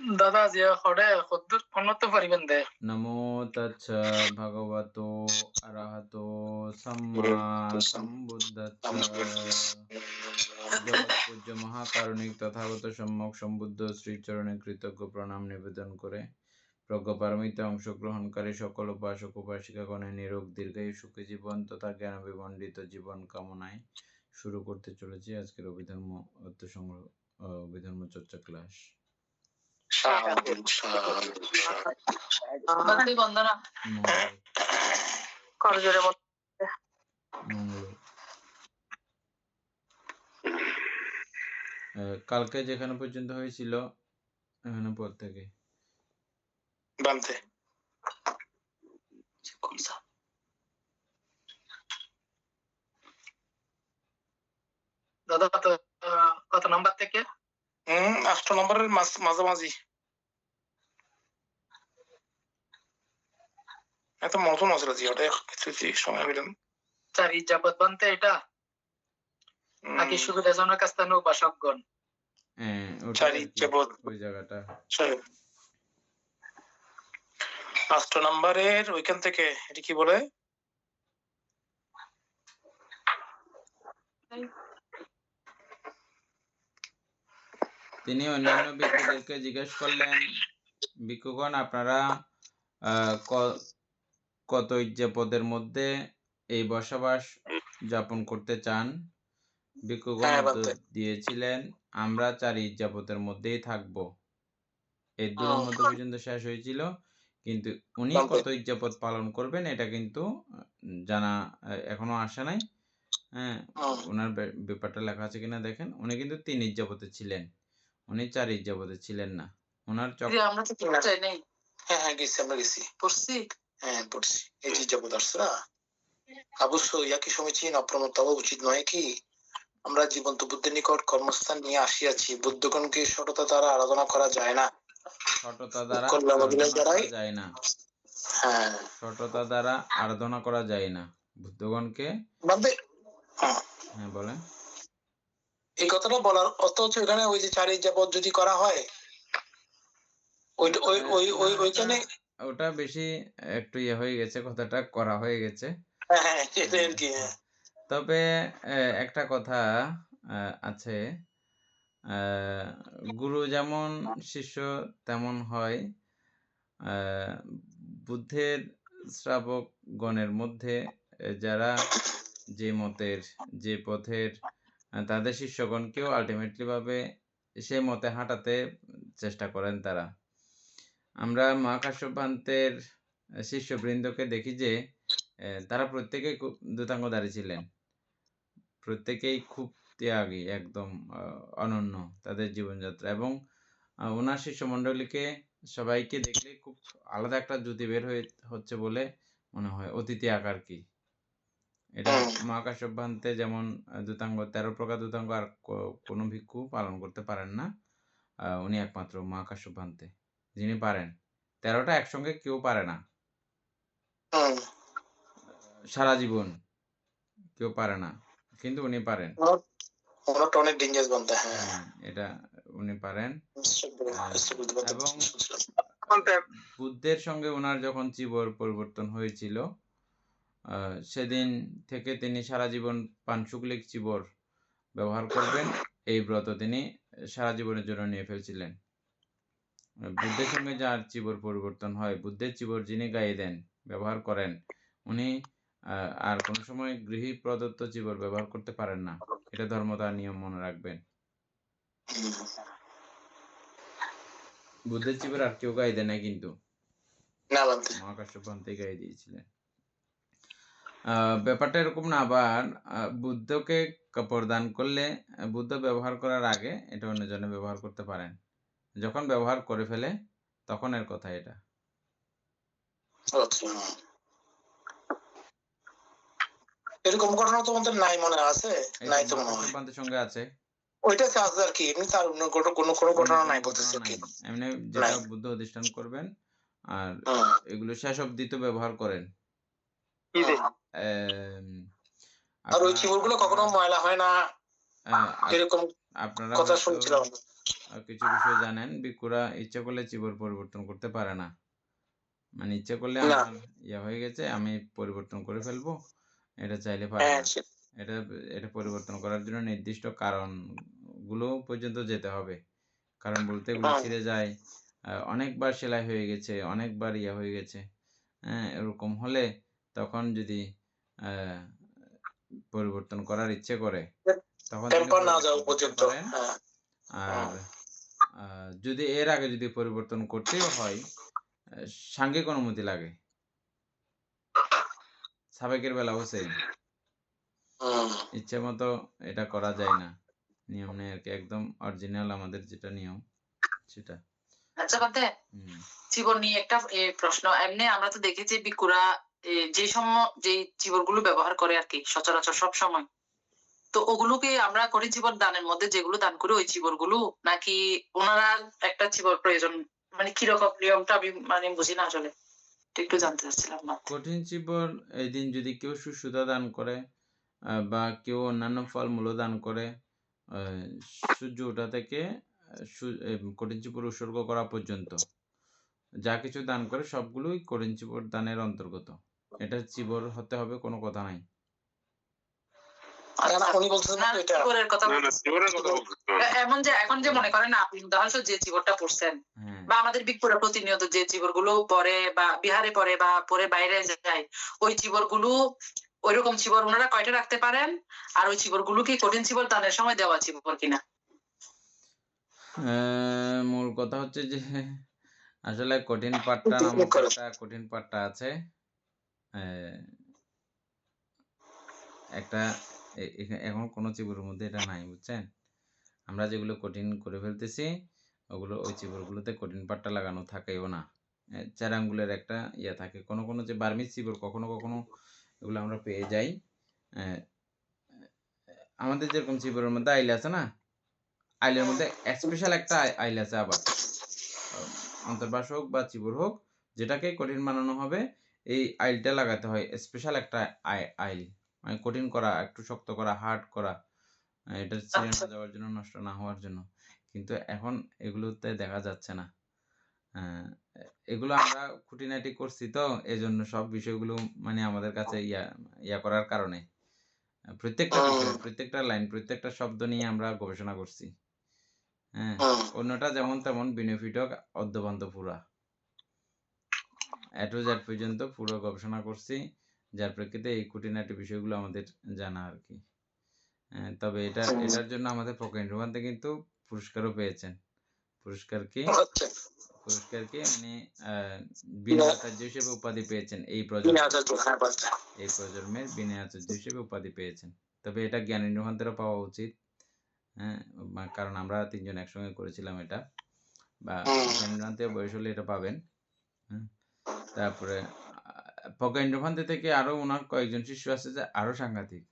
দাদা যে হড়ে কদ্দুর অন্যত পারিবেন দে। নমো তচ্ছ ভগবতো অরহতো সম্মা সম্বুদ্ধস্স। জগৎ পূজ্য মহাকারুণিক তথাগত সম্যক সম্বুদ্ধ শ্রীচরণে কৃতজ্ঞ প্রণাম নিবেদন করে প্রজ্ঞাপারমিতে অংশগ্রহণকারী সকল উপাসক উপাসিকাগণের নিরোগ দীর্ঘায়ু সুখী জীবন তথা জ্ঞান বিমণ্ডিত জীবন কামনায় শুরু করতে চলেছি আজকের অভিধর্ম অর্থসংগ্রহ অভিধর্ম চর্চা ক্লাস। বন্দনা করজোরে মঙ্গল। কালকে যেখানে পর্যন্ত হয়েছিল এখানে পর থেকে বানতে দাদা কত নাম্বার থেকে? 8 নম্বরের মাঝামাঝি। এত মতন আছে জি, ওটা কিছু সময় পেলাম। চারি যাবত বানতে এটা নাকি সুবিধাজনক স্থানে উপাসকগণ? চারি যাবত ওই জায়গাটা 8 নম্বরের ওইখান থেকে এটা কি বলে? তিনি অন্যান্য ভিক্ষুদেরকে জিজ্ঞেস করলেন, ভিক্ষুগণ আপনারা কত ইজ্জাপদের মধ্যে এই বসবাস যাপন করতে চান? ভিক্ষুগণ দিয়েছিলেন, আমরা 4 ইজ্জাপদের মধ্যেই থাকব। এই দুটোর মধ্যে পর্যন্ত শেষ হয়েছিল, কিন্তু উনি কত ইজ্জাপদ পালন করবেন এটা কিন্তু জানা এখনো আসে নাই। হ্যাঁ, ওনার ব্যাপারটা লেখা আছে কিনা দেখেন। উনি কিন্তু 3 ইজ্জাপদে ছিলেন, উনি 4 ইজ্জাপদে ছিলেন না। ওনার আমরা তো চাই নাই। হ্যাঁ গেছি, আমরা গেছি, পড়ছি। হ্যাঁ পড়ছি, এই ইজ্জাপদ আসছে না। অবশ্যই একই সমীচীন অপ্রমত্ত হওয়া উচিত নয় কি? আমরা জীবন্ত বুদ্ধের নিকট কর্মস্থান নিয়ে আসিয়াছি। বুদ্ধগণকে সততা দ্বারা আরাধনা করা যায় না। সততা দ্বারা আরাধনা করা যায় না। হ্যাঁ, সততা দ্বারা আরাধনা করা যায় না বুদ্ধগণকে। হ্যাঁ বলেন। এই কথাটা বলার অর্থ হচ্ছে এখানে ওই যে 4 ইজ্জাপদ যদি করা হয় ওইখানে ওটা বেশি একটু ইয়ে হয়ে গেছে, কথাটা করা হয়ে গেছে। তবে একটা কথা আছে, গুরু যেমন শিষ্য তেমন হয়। বুদ্ধের শ্রাবক গণের মধ্যে যারা যে মতের যে পথের তাদের শিষ্যগণকেও আলটিমেটলি ভাবে সেই মতে হাঁটাতে চেষ্টা করেন তারা। আমরা মহাকাশ্যপান্তের শিষ্যবৃন্দকে দেখি যে তারা প্রত্যেকেই খুব দূতাঙ্গধারী ছিলেন, প্রত্যেকেই খুব ত্যাগী, একদম অনন্য তাদের জীবনযাত্রা। এবং ওনার শিষ্যমণ্ডলীকে সবাইকে দেখলে খুব আলাদা একটা জ্যোতি বের হচ্ছে বলে মনে হয়, অতিথি আকার কি। এটা মহাকাশ্যপান্তে যেমন দূতাঙ্গ 13 প্রকার দূতাঙ্গ আর কোনো ভিক্ষু পালন করতে পারেন না, উনি একমাত্র মহাকাশ্যপান্তে যিনি পারেন। 13টা একসঙ্গে কেউ পারে না, সারা জীবন কেউ পারে না, কিন্তু উনি পারেন। এটা উনি পারেন। এবং বুদ্ধের সঙ্গে ওনার যখন জীবন পরিবর্তন হয়েছিল, সেদিন থেকে তিনি সারা জীবন পানশুকলিক চিবর ব্যবহার করবেন, এই ব্রত তিনি সারা জীবনের জন্য নিয়ে ফেলছিলেন। বুদ্ধের সঙ্গে যার চিবর পরিবর্তন হয়, বুদ্ধের চিবর যিনি গায়ে দেন, ব্যবহার করেন, উনি আর কোনো সময় গৃহী প্রদত্ত চিবর ব্যবহার করতে পারেন না। এটা ধর্মতার নিয়ম, মনে রাখবেন। বুদ্ধের চিবর আর কেউ গায়ে দেয় না, কিন্তু মহাকাশ্যপান্তে গায়ে দিয়েছিলেন। ব্যাপারটা এরকম না। আবার বুদ্ধকে কাপড় দান করলে বুদ্ধ ব্যবহার করার আগে এটা অন্যজনে ব্যবহার করতে পারেন, যখন ব্যবহার করে ফেলে তখন এর কথা এটা। এরকম ঘটনা তোমাদের নাই মনে আছে? নাই তো মনে হয়। মহাকাশ্যপান্তের সঙ্গে আছে। ওইটা আছে আর কি, এমনি তার অন্য কোনো ঘটনা নাই বলতেছে কি। এমনি যেটা বুদ্ধ অধিষ্ঠান করবেন, আর এগুলো শেষ অবধি তো ব্যবহার করেন। আর ওই চিবরগুলো কখনো ময়লা হয় না, এরকম আপনারা কথা শুনছিলাম। কিছু বিষয় জানেন, ভিক্ষুরা ইচ্ছা করলে চিবর পরিবর্তন করতে পারে না। মানে ইচ্ছা করলে না আমার হয়ে গেছে, আমি পরিবর্তন করে ফেলবো, এটা চাইলে পারে হ্যাঁ না। সে- এটা এটা পরিবর্তন করার জন্য নির্দিষ্ট কারণগুলো পর্যন্ত যেতে হবে। কারণ বলতে এগুলো হুম, ছিঁড়ে যায়, অনেকবার সেলাই হয়ে গেছে, অনেকবার হয়ে গেছে। হ্যাঁ? এরকম হলে তখন যদি আ পরিবর্তন করার ইচ্ছে করে, তখন তিনি টেম্পার না পরিবর্তন যাওয়া করতে পর্যন্ত। পারেন। হ্যাঁ আর হুম, আ যদি এর আগে যদি পরিবর্তন করতেও হয়, আ সাংঘিক অনুমতি লাগে। সাবেকের বেলাও সেইম। হুম। ইচ্ছেমতো এটা করা যায় না। নিয়ম নেই আরকি। একদম অরিজিনাল আমাদের যেটা নিয়ম সেটা। আচ্ছা বাদে হুম। জীবন নিয়ে একটা প্রশ্ন। এমনি আমরা তো দেখি যে ভিক্ষুরা যে জীবনগুলো ব্যবহার করে আরকি সচরাচর সবসময়। তো ওগুলোকে আমরা করি জীবন দানের মধ্যে যেগুলো দান করি ওই জীবনগুলো, নাকি উনারা একটা জীবন প্রয়োজন, মানে কিরকম নিয়মটা আমি মানে বুঝি না আসলে। একটু জানতে চাচ্ছিলাম না। কঠিন চিবর এদিন যদি কেউ সুসুধা দান করে, বা কেউ অন্যান্য ফলমূলও দান করে, আ সূর্য ওঠা থেকে আ সু এ কঠিন চিবর উৎসর্গ করা পর্যন্ত যা কিছু দান করে সবগুলোই কঠিন চিবর দানের অন্তর্গত। এটা চিবর হতে হবে কোনো কথা নাই। না, না, আচ্ছা, উনি বলতেছেন না এটা জীবনের কথা না, না, বলতেছি। জীবনের কথা জীবন। বলতেছি না। এমন যে এখন যে মনে করেন আপনি উদাহরণস্বরূপ যে জীবনটা পড়ছেন হ্যাঁ। বা আমাদের ভিক্ষুরা প্রতিনিয়ত যে জীবনগুলো পড়ে বা বিহারে পড়ে বা পরে বাইরে যায়, ওই জীবনগুলো ওইরকম জীবন ওনারা কয়টা রাখতে পারেন? আর ওই জীবনগুলো কি কঠিন জীবন দানের সময় দেওয়া জীবন কিনা? মূল কথা হচ্ছে যে আসলে কঠিন পাট্টা পিকনিক নামক করে। একটা কঠিন পাট্টা আছে। অ্যা একটা এখন কোন চিবুরের মধ্যে এটা নাই, বুঝছেন? আমরা যেগুলো কঠিন করে ফেলতেছি, ওগুলো ওই চিবরগুলোতে কঠিন পাট্টা লাগানো থাকেও না। ৪ আঙ্গুলের একটা থাকে। কোন যে বার্মিজ চিবর কখনো এগুলো আমরা পেয়ে যাই। অ্যা আমাদের যেরকম চিবরের মধ্যে আইল আছে না? আইলের মধ্যে স্পেশাল একটা আইল আছে আবার। আম অন্তর্বাস হোক বা চিবর হোক, যেটাকে কঠিন বানানো হবে, এই আইলটা লাগাতে হয়। স্পেশাল একটা আইল। মানে কঠিন করা, একটু শক্ত করা, হার্ড করা। এটা ছিঁড়ে না আচ্ছা, যাওয়ার জন্য, নষ্ট না হওয়ার জন্য। কিন্তু এখন এগুলোতে দেখা যাচ্ছে না। হ্যাঁ, এগুলো আমরা খুঁটিনাটি করছি তো, এজন্য সব বিষয়গুলো মানে আমাদের কাছে করার কারণে। প্রত্যেকটা হুম, বিষয়, প্রত্যেকটা লাইন, প্রত্যেকটা শব্দ নিয়ে আমরা গবেষণা করছি। হ্যাঁ? হুম। অন্যটা যেমন তেমন বেনিফিটও অদ্যপান্ত পুরা। A to Z পর্যন্ত পুরো গবেষণা করছি। যার প্রেক্ষিতে এই খুঁটিনাটি বিষয়গুলো আমাদের জানা আরকি। তবে এটার জন্য আমাদের প্রজ্ঞা ইন্দ্রভান্তে কিন্তু পুরস্কারও পেয়েছেন। পুরস্কার কি? আচ্ছা, পুরস্কার কি? মানে আ বিনয় বিনা আচার্য হিসেবে উপাধি পেয়েছেন এই বিনা প্রজন্মে। আচার্য, হ্যাঁ বাচ্চা। এই প্রজন্মের বিনয় আচার্য হিসেবে উপাধি পেয়েছেন। তবে এটা জ্ঞান ইন্দ্রভান্তেরও পাওয়া উচিত। হ্যাঁ? কারণ আমরা ৩ জন একসঙ্গে করেছিলাম এটা। বা হুম, জ্ঞান ইন্দ্রভান্তে বয়স হলে এটা পাবেন। হুম? তারপরে প্রজ্ঞা ইন্দ্রভান্তে থেকে আরো উনার কয়েকজন শিষ্য আছে যে আরো সাংঘাতিক।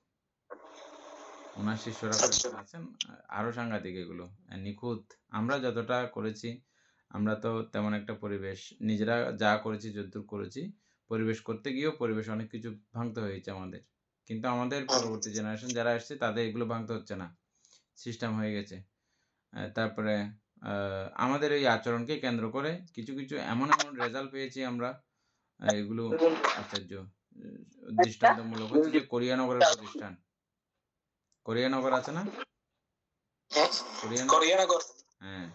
উনার শিষ্যরা আচ্ছা। কয়েকজন আছেন, আরো সাংঘাতিক এগুলো। নিখুঁত। আমরা যতটা করেছি, আমরা তো তেমন একটা পরিবেশ নিজেরা যা করেছি যতদূর করেছি, পরিবেশ করতে গিয়েও পরিবেশ অনেক কিছু ভাঙতে হয়েছে আমাদের। কিন্তু আমাদের হুম, পরবর্তী জেনারেশন যারা আসছে তাদের এগুলো ভাঙতে হচ্ছে না। সিস্টেম হয়ে গেছে। তারপরে আ আমাদের এই আচরণকে কেন্দ্র করে কিছু এমন রেজাল্ট পেয়েছি আমরা, এগুলো আশ্চর্য। দৃষ্টান্তমূলক হচ্ছে যে কোরিয়ানগরের প্রতিষ্ঠান। কোরিয়ানগর আছে না? হুম। কোরিয়ানগর, করিয়ানগর। হ্যাঁ,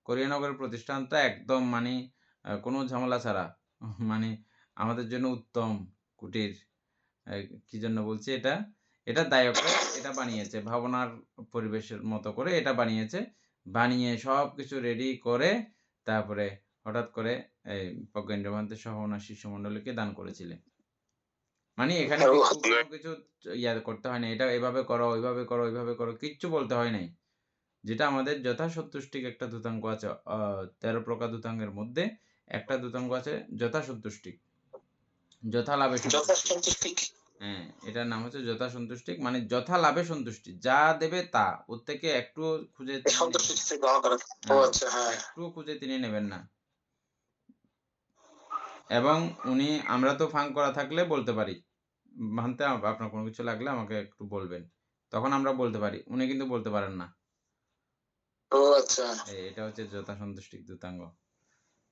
কোরিয়ানগরের প্রতিষ্ঠানটা একদম মানে কোনো ঝামেলা ছাড়া মানে আমাদের জন্য উত্তম কুটির। আ কি জন্য বলছি এটা? এটা দায়করা এটা বানিয়েছে। ভাবনার পরিবেশের মতো করে এটা বানিয়েছে। বানিয়ে সবকিছু রেডি করে তারপরে হঠাৎ করে এই প্রজ্ঞা ইন্দ্রভান্তে সহ ওনার শিষ্যমণ্ডলীকে দান করেছিলেন। মানে এখানে ও, ভিক্ষু কোনো কিছু করতে হয় নাই। এটা এভাবে করো, ওইভাবে করো, ওইভাবে করো, কিচ্ছু বলতে হয় নাই। যেটা আমাদের যথাসন্তুষ্টিক একটা ধূতাঙ্গ আছে। ১৩ প্রকার ধূতাঙ্গের মধ্যে একটা ধূতাঙ্গ আছে যথাসন্তুষ্টিক। যথালাভে সন্তুষ্টিক। যথাসন্তুষ্টিক। হ্যাঁ, এটার নাম হচ্ছে যথাসন্তুষ্টিক। মানে যথালাভে সন্তুষ্টি। যা দেবে তা। ওর থেকে একটুও খুঁজে তিনি সন্তুষ্টি নেবেন না। থেকে গ্রহণ করা। ও হ্যাঁ, আচ্ছা, হ্যাঁ। একটুও খুঁজে তিনি নেবেন না। এবং আমরা তো ফাঁক করা থাকলে বলতে পারি। ভান্তে আপনার কোনো কিছু লাগলে আমাকে একটু বলবেন। তখন আমরা বলতে পারি। উনি কিন্তু বলতে পারেন না। ও আচ্ছা, এটা হচ্ছে যথা সন্তুষ্টিক দূতাঙ্গ,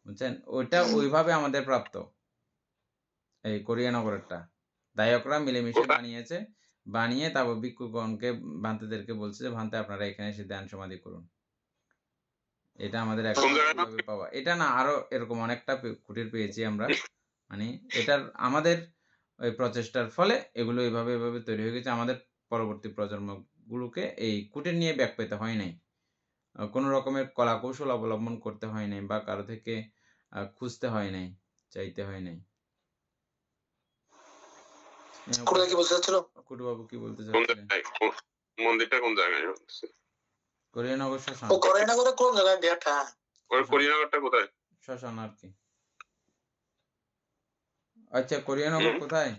বুঝছেন? ওইটা ওইভাবে আমাদের প্রাপ্ত, এই কোরিয়া নগরেরটা দায়করা মিলেমিশে কোথায়? বানিয়েছে, বানিয়ে তারপর ভিক্ষুগণকে ভান্তেদেরকে বলছে যে ভান্তে আপনারা এখানে এসে ধ্যান সমাধি করুন। এটা আমাদের কোন জায়গাটা? একভাবে পাওয়া, এটা না আরো এরকম অনেকটা কুটির পেয়েছি আমরা, মানে এটার আমাদের ওই প্রচেষ্টার ফলে এগুলো এইভাবে এভাবে তৈরি হয়ে গেছে। আমাদের পরবর্তী প্রজন্মগুলোকে এই কুটির নিয়ে ব্যাক পেতে হয় নাই, কোনো রকমের কলা কৌশল অবলম্বন করতে হয় নাই, বা কারো থেকে খুঁজতে হয় নাই, চাইতে হয় নাই। কোথায় কি বলতে চাচ্ছিল? কুটুবাবু কি বলতে কোন চাচ্ছিলেন? জায়গায়? মন্দিরটা কোন জায়গায় বলতেছে? কোরিয়ানগর শ্মশান। ও করে না করে কোন জায়গায় বিয়াটা? ওর কোরিয়ানগরটা কোথায়? শ্মশান আর কি। আচ্ছা, কোরিয়ানগর হুম। কোথায়?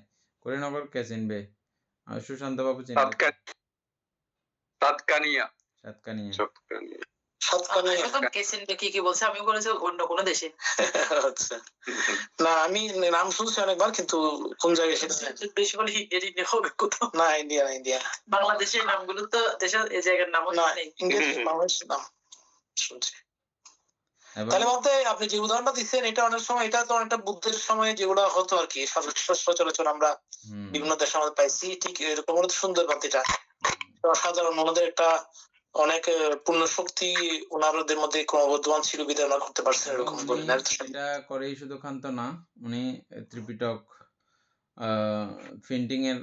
কোরিয়ানগর কে চিনবে? সুশান্ত বাবু চিনবে। সাতকানিয়া। সাতকানিয়া। সাতকানিয়া। সাতকানিয়া। এখন কেসেন কি কি বলছে, আমি বলেছি অন্য কোনো দেশে। আচ্ছা, না আমি নাম শুনছি অনেকবার, কিন্তু কোন জায়গায় সেটা জানি না। দেশ হলে ইন্ডিয়া হবে কোথাও। না, ইন্ডিয়া না, ইন্ডিয়া না। বাংলাদেশের নামগুলো তো দেশের এই জায়গার নাম না, নেই। ইন্ডিয়া বাংলাদেশের নাম শুনছি। এবং তাহলে বলতে আপনি যে উদাহরণটা দিচ্ছেন, এটা অনেক সময়, এটা তো অনেকটা বুদ্ধের সময় যেগুলো হতো আর কি, সচরাচর আমরা বিভিন্ন দেশের মধ্যে পাইছি, ঠিক এরকম অনেক সুন্দর বাতিটা অসাধারণ, ওনাদের একটা অনেক পূর্ণ শক্তি ওনাদের মধ্যে ক্রমবর্ধমান ছিল, বিধায় ওনারা করতে পারছেন এরকম উনি বলেন। এটা করেই শুধু ক্ষান্ত না, উনি ত্রিপিটক প্রিন্টিং এর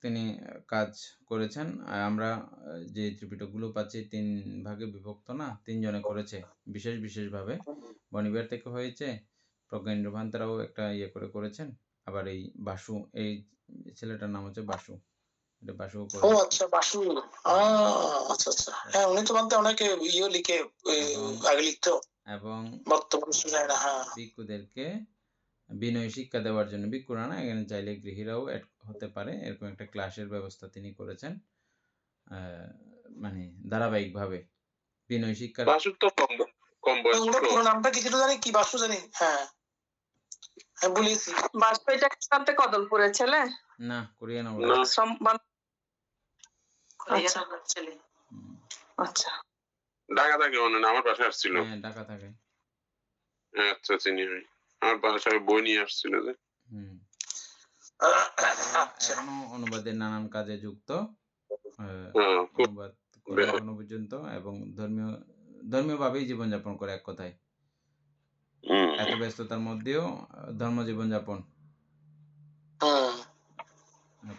তিনি কাজ করেছেন। আমরা যে ত্রিপিটকগুলো পাচ্ছি 3 ভাগে বিভক্ত না, 3 জনে করেছে বিশেষ ভাবে। বনিবিহার থেকে হয়েছে, প্রজ্ঞেন্দ্র ভান্তারাও একটা ইয়ে করে করেছেন, আবার এই বাসু, এই ছেলেটার নাম হচ্ছে বাসু, এটা বাসু ও করে। আচ্ছা, বাসু। আচ্ছা আচ্ছা, হ্যাঁ উনি তো বলতে অনেক ইয়ে লিখে আগে লিখতো, এবং বর্তমান শোনায় না। হ্যাঁ, ভিক্ষুদেরকে বিনয় শিক্ষা দেওয়ার জন্য, ভিক্ষুরা না, এখানে চাইলে গৃহীরাও অ্যাড হতে পারে, এরকম একটা ক্লাসের ব্যবস্থা তিনি করেছেন, মানে ধারাবাহিকভাবে বিনয় শিক্ষার। বাসুর তো কম বয়স ওনার ছিল। পুরো নামটা কি ছিল জানি, কি বাসু জানি। হ্যাঁ হ্যাঁ, বলেছি। বাসু এটা কান্তে কদলপুরের ছেলে না, কোরিয়ানগর। না, আচ্ছা। ছেলে। আচ্ছা, ঢাকা থাকে মনে হয়, আমার বাসায় আসছিল। হ্যাঁ, ঢাকা থাকে। আচ্ছা, চিনি আমি। আমার বাসায় বই নিয়ে আসছিল যে। এখনো অনুবাদের নানান কাজে যুক্ত, খুব অনুবাদ করে এখনো পর্যন্ত, এবং ধর্মীয় ভাবেই জীবনযাপন করে এক কথায়। এত ব্যস্ততার মধ্যেও ধর্ম জীবনযাপন,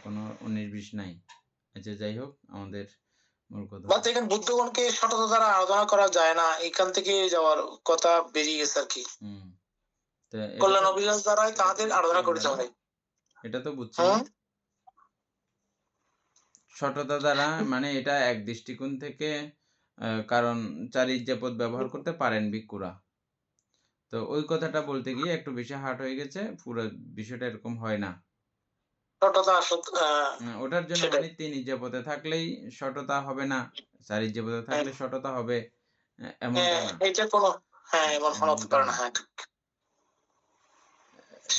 কোনো 19-20 নাই। আচ্ছা, যাই হোক, আমাদের মূল কথা এখানে বুদ্ধগণকে সততা দ্বারা আরাধনা করা যায় না, এখান থেকে যাওয়ার কথা বেরিয়ে গেছে আর কি। তো কল্যাণ অভিলাষ দ্বারাই তাদের আরাধনা করেছে অনেক। এটা তো বুঝছি না। সততা দ্বারা মানে এটা এক দৃষ্টিকোণ থেকে, কারণ চারিত্র্যপদ ব্যবহার করতে পারেন ভিক্ষুরা, তো ওই কথাটা বলতে গিয়ে একটু বেশি হার্ড হয়ে গেছে, পুরো বিষয়টা এরকম হয় না। ওটার জন্য মানে 3 ইজ্জপদে থাকলেই সততা হবে না, 4 ইজ্জপদে থাকলে সততা হবে, এমনটা না। এটা কোনো, হ্যাঁ এমন হতে পারে না। হ্যাঁ,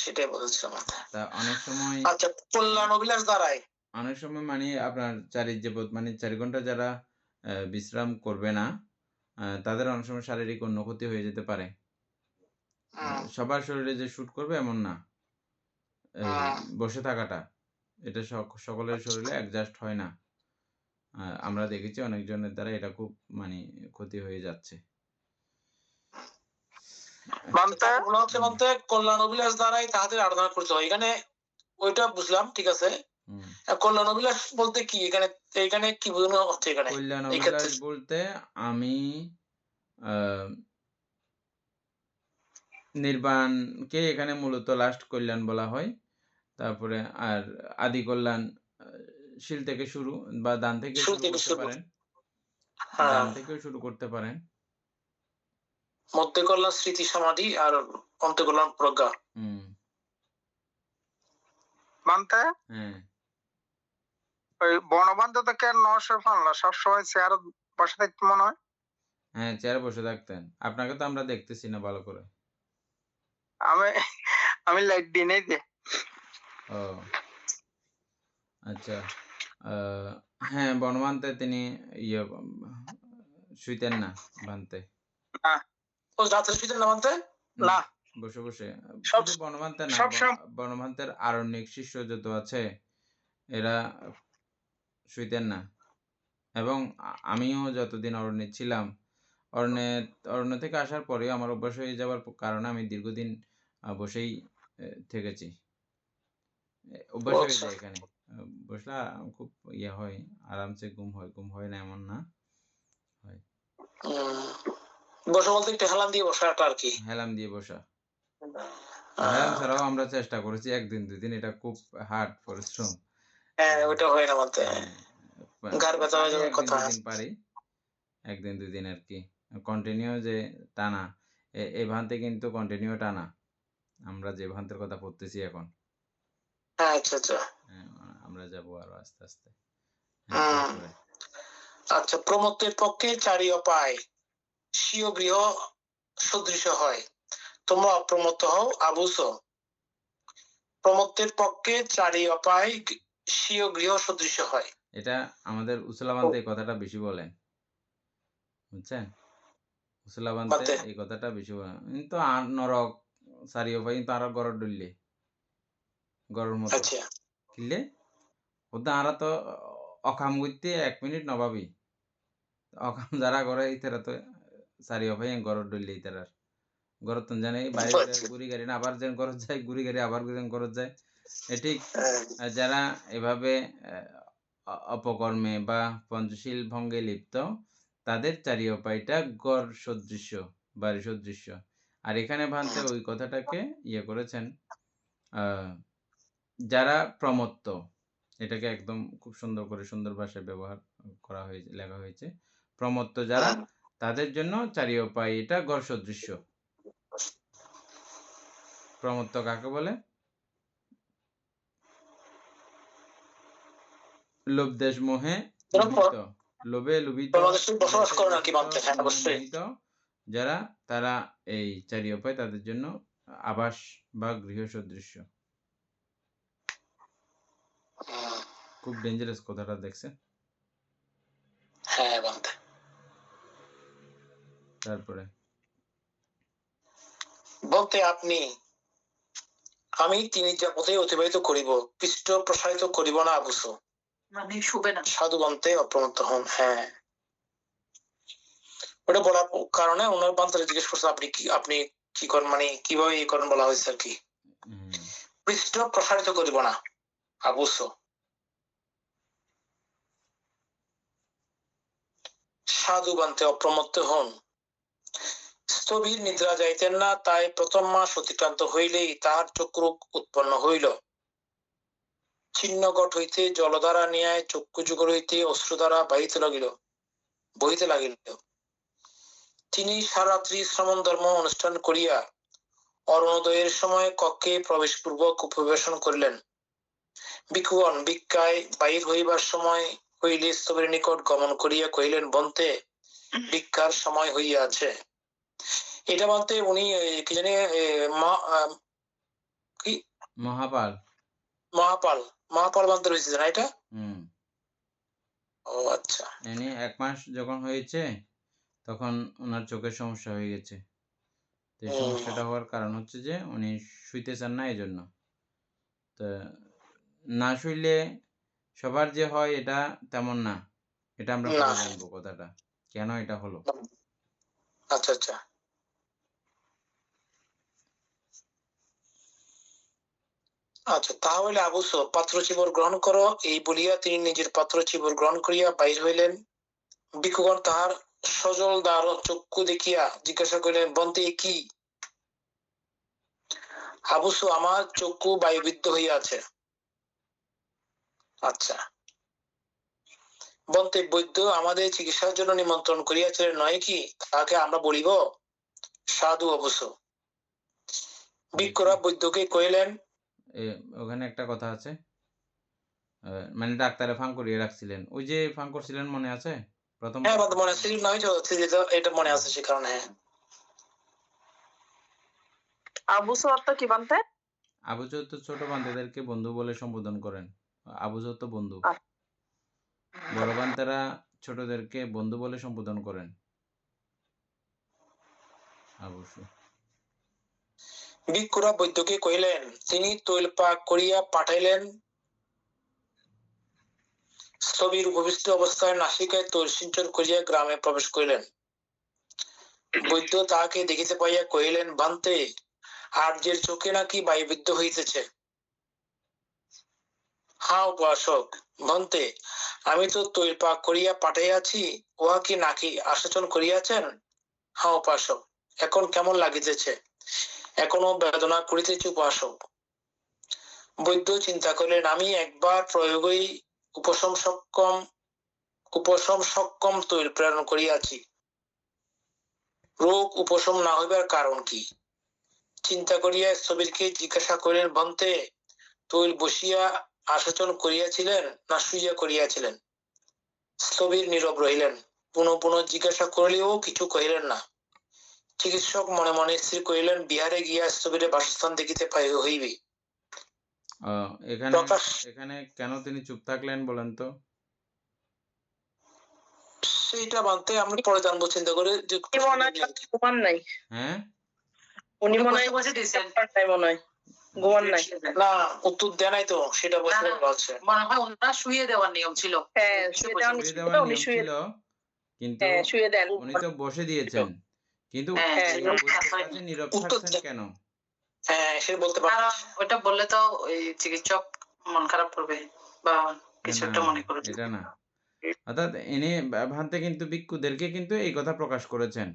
সেটাই বলছিলাম। তা অনেক সময়, আচ্ছা, কল্যাণ অভিলাষ দ্বারাই অনেক সময় মানে আপনার 4 ইজ্জপদ মানে 4 ঘন্টা যারা বিশ্রাম করবে না, তাদের অনেক সময় শারীরিক অন্য ক্ষতি হয়ে যেতে পারে। সবার শরীরে যে শুট করবে এমন না, বসে থাকাটা, এটা সকলের শরীরে অ্যাডজাস্ট হয় না। আমরা দেখেছি অনেকজনের দ্বারা এটা খুব মানে ক্ষতি হয়ে যাচ্ছে। কল্যাণ অভিলাষ দ্বারাই তাদের আরাধনা করতে হয়, এখানে ওইটা বুঝলাম, ঠিক আছে। কল্যাণ অভিলাষ বলতে কি এখানে, এখানে কি বোঝানো হচ্ছে? এখানে কল্যাণ অভিলাষ বলতে আমি নির্বাণকে এখানে মূলত লাস্ট কল্যাণ বলা হয়। তারপরে আর আদি কল্যাণ শিল থেকে শুরু, বা দান থেকে শুরু করতে পারেন, দান থেকেও শুরু করতে পারেন। মধ্যে কল্যাণ স্মৃতি সমাধি, আর অন্তে কল্যাণ প্রজ্ঞা। মানতে হ্যাঁ, ওই বনবান্ধ থেকে 900 ফানলা সবসময় চেয়ার বসে থাকতে মনে হয়। হ্যাঁ, চেয়ারে বসে থাকতেন। আপনাকে তো আমরা দেখতেছি না ভালো করে। আমি লাইট দিই নাই যে। ও আচ্ছা, হ্যাঁ, বনবান্তে তিনি শুইতেন না বানতে? না ও রাত্রে শুইতেন না মানতে? না বসে বসে সব শুধু বনভান্তে না, সব সময় বনভান্তের আরণ্যিক শিষ্য যত আছে এরা শুইতেন না। এবং আমিও যতদিন অরণ্যে ছিলাম, অরণ্য থেকে আসার পরেও আমার অভ্যাস হয়ে যাওয়ার কারণে আমি দীর্ঘদিন বসেই থেকেছি। অভ্যাস হয়ে আচ্ছা। যায় এখানে। বসলে খুব ইয়ে হয়, আরামসে ঘুম হয় না এমন না, হয়। বসা বলতে একটু হেলান দিয়ে বসাটা আর কি। হেলাম দিয়ে বসা। হেলাম ছাড়াও আমরা চেষ্টা করেছি 1 দিন 2 দিন, এটা খুব হার্ড পরিশ্রম। হ্যাঁ ওইটা হয় না মানতে। হ্যাঁ, ঘাড় ব্যথা হয়ে পারি যাওয়ার 1 দিন কথা। 2 দিন পারি। 1 দিন 2 দিন আর কি। কন্টিনিউ যে টানা, এই ভান্তে কিন্তু কন্টিনিউ টানা। আমরা যে ভান্তের কথা পড়তেছি এখন। হ্যাঁ আচ্ছা আচ্ছা। আমরা যাবো আরো আস্তে আস্তে। হুম। আচ্ছা, প্রমত্তের পক্ষে 4 উপায় স্বীয় গৃহ সদৃশ হয়, তোমরা অপ্রমত্ত হও আবুস। প্রমত্তের পক্ষে 4 উপায় স্বীয় গৃহ সদৃশ হয়। এটা আমাদের উসলাবান্তে এই কথাটা বেশি বলেন, বুঝছেন? উসলাবান্তে এই কথাটা বেশি বলেন। কিন্তু নরক সারিও ভাই কিন্তু আরো গড় ডললে গড়ের মতো আচ্ছা। কিনলে ওটা আরা তো অকাম করতে 1 মিনিট নবাবি, অকাম যারা করে ইতারা তো সারিও ভাই গড় ডললে ইতারার গড় তো জানে বাইরে গুড়ি গাড়ি না আবার যেন গড় যায়, গুড়ি গাড়ি আবার যেন গড় যায়। ঠিক যারা এভাবে অপকর্মে বা পঞ্চশীল ভঙ্গে লিপ্ত, তাদের 4 উপায়টা গড় সদৃশ্য, বাড়ি সদৃশ্য। আর এখানে ভান্তে ওই কথাটাকে ইয়ে করেছেন, যারা প্রমত্ত, এটাকে একদম খুব সুন্দর করে সুন্দর ভাষায় ব্যবহার করা হয়েছে, লেখা হয়েছে। প্রমত্ত যারা, তাদের জন্য 4 উপায় এটা গড় সদৃশ্য। প্রমত্ত কাকে বলে? লোভ দেশ মোহে লোভিত, লোভে লোভিত, বসবাস করেন আর কি মানতে। হ্যাঁ মোহে অবশ্যই। মোহিত যারা, তারা এই 4 উপায় তাদের জন্য আবাস বা গৃহ সদৃশ্য। খুব ডেঞ্জারাস কথাটা, দেখছেন? হ্যাঁ মানতে। তারপরে বলতে আপনি আমি তিনি যা পথে অতিবাহিত করিব, পৃষ্ঠ প্রসারিত করিব না আবুস। মানে শুবে না। সাধু বান্তে অপ্রমত্ত হন। হ্যাঁ ওটা বলার কারণে ওনার বান্তারে জিজ্ঞেস করছে আপনি কি করেন, মানে কিভাবে ই করেন বলা হয়েছে আর কি। পৃষ্ঠ প্রসারিত করিব না আবুস। সাধু বান্তে অপ্রমত্ত হন। স্থবির নিদ্রা যাইতেন না, তাই প্রথম মাস অতিক্রান্ত হইলেই তাহার চক্ষু উৎপন্ন হইল। ছিন্নগট হইতে জলধারা নিয়ায় চক্ষু যুগল হইতে অশ্রুধারা বহিতে লাগিল। তিনি সারাত্রি শ্রমণ ধর্ম অনুষ্ঠান করিয়া অরুণোদয়ের সময় কক্ষে প্রবেশ পূর্বক উপবেশন করিলেন। ভিক্ষুগণ ভিক্ষায় বাহির হইবার সময় হইলে স্থবির নিকট গমন করিয়া কহিলেন, বন্তে ভিক্ষার সময় হইয়াছে। এটা বলতে উনি কি জানি কি মহাপাল মহাপাল বানতে রয়েছে না এটা? ও আচ্ছা। এনে 1 মাস যখন হয়েছে তখন ওনার চোখের সমস্যা হয়ে গেছে। তো এই সমস্যাটা হওয়ার কারণ হচ্ছে যে উনি শুইতে চান না, এই জন্য। তো না শুইলে সবার যে হয় এটা তেমন না, এটা আমরা পরে জানবো কথাটা কেন এটা হলো। আচ্ছা আচ্ছা। আচ্ছা, তাহলে আবুস পাত্র চিবর গ্রহণ করো, এই বলিয়া তিনি নিজের পাত্র চিবর গ্রহণ করিয়া বাহির হইলেন। ভিক্ষুগণ তাহার সজল দ্বার চক্ষু দেখিয়া জিজ্ঞাসা করিলেন, বন্তে কি? আবুস, আমার চক্ষু বায়ুবিদ্ধ হইয়াছে। আচ্ছা। বন্তে বৈদ্য আমাদের চিকিৎসার জন্য নিমন্ত্রণ করিয়াছিলেন নয় কি, তাকে আমরা বলিব? সাধু আবুস। ভিক্ষুরা বৈদ্যকে কহিলেন, ওখানে একটা কথা আছে, মানে ডাক্তারে ফাং করিয়ে রাখছিলেন, ওই যে ফাং করছিলেন মনে আছে প্রথম? হ্যাঁ মনে আছে, এটা মনে আছে, সে কারণে। আবুস অর্থ কি বানতে? আবুজ তো ছোট বান্দাদেরকে বন্ধু বলে সম্বোধন করেন। আবুজ তো বন্ধু, বড় বান্দারা ছোটদেরকে বন্ধু বলে সম্বোধন করেন। অবশ্যই। ভিক্ষুরা বৈদ্যকে কহিলেন, তিনি তৈল পাক করিয়া পাঠাইলেন। স্থবির উপবিষ্ট অবস্থায় নাসিকায় তৈল সিঞ্চন করিয়া গ্রামে প্রবেশ করিলেন। বৈদ্য তাহাকে দেখিতে পাইয়া কহিলেন, ভান্তে, আর্যের চোখে নাকি বায়ুবিদ্ধ হইতেছে। হ্যাঁ উপাসক, ভান্তে, আমি তো তৈল পাক করিয়া পাঠাইয়াছি, উহা কি নাকি আশোচন করিয়াছেন? হ্যাঁ উপাসক, এখন কেমন লাগিতেছে? এখনো বেদনা করিতেছে উপাসক। বৈদ্য চিন্তা করিলেন, আমি একবার প্রয়োগই উপশম সক্ষম তৈল প্রেরণ করিয়াছি, রোগ উপশম না হইবার কারণ কি? চিন্তা করিয়া স্থবিরকে জিজ্ঞাসা করিলেন, ভান্তে, তৈল বসিয়া আশোচন করিয়াছিলেন না শুইয়া করিয়াছিলেন? স্থবির নীরব রহিলেন। পুনঃ পুনঃ জিজ্ঞাসা করিলেও কিছু কহিলেন না। চিকিৎসক মনে মনে স্থির করিলেন, বিহারে গিয়া স্থবিরের বাসস্থান দেখিতে হইবে। এখানে প্রকাশ এখানে কেন তিনি চুপ থাকলেন বলেন তো? সেইটা মানতে আমরা পরে জানবো, চিন্তা করে যে ঘুমান নাই, হ্যাঁ, উনি মনে হয় বসে দিয়েছেন, মনে হয় ঘুমান নাই। না, উত্তর দেয় নাই তো, সেটা বলতে পারছে। মনে হয় ওনার শুয়ে দেওয়ার নিয়ম ছিল। হ্যাঁ, শুয়ে শুয়ে দেওয়ার দেওয়ার উনি নিয়ম শুয়ে ছিল, কিন্তু হ্যাঁ শুয়ে দেন। উনি তো বসে দিয়েছেন, কিন্তু হ্যাঁ, এই হ্যাঁ, বৈদ্যের হ্যাঁ, কাছে নীরব উত্তর থাকছেন দেন। কেন? হ্যাঁ, সে বলতে পারে। কারণ ওটা বললে তো ওই চিকিৎসক মন খারাপ করবে বা কিছু না, একটা মনে করবে। এটা না। অর্থাৎ এনে ভান্তে কিন্তু ভিক্ষুদেরকে কিন্তু এই কথা প্রকাশ করেছেন,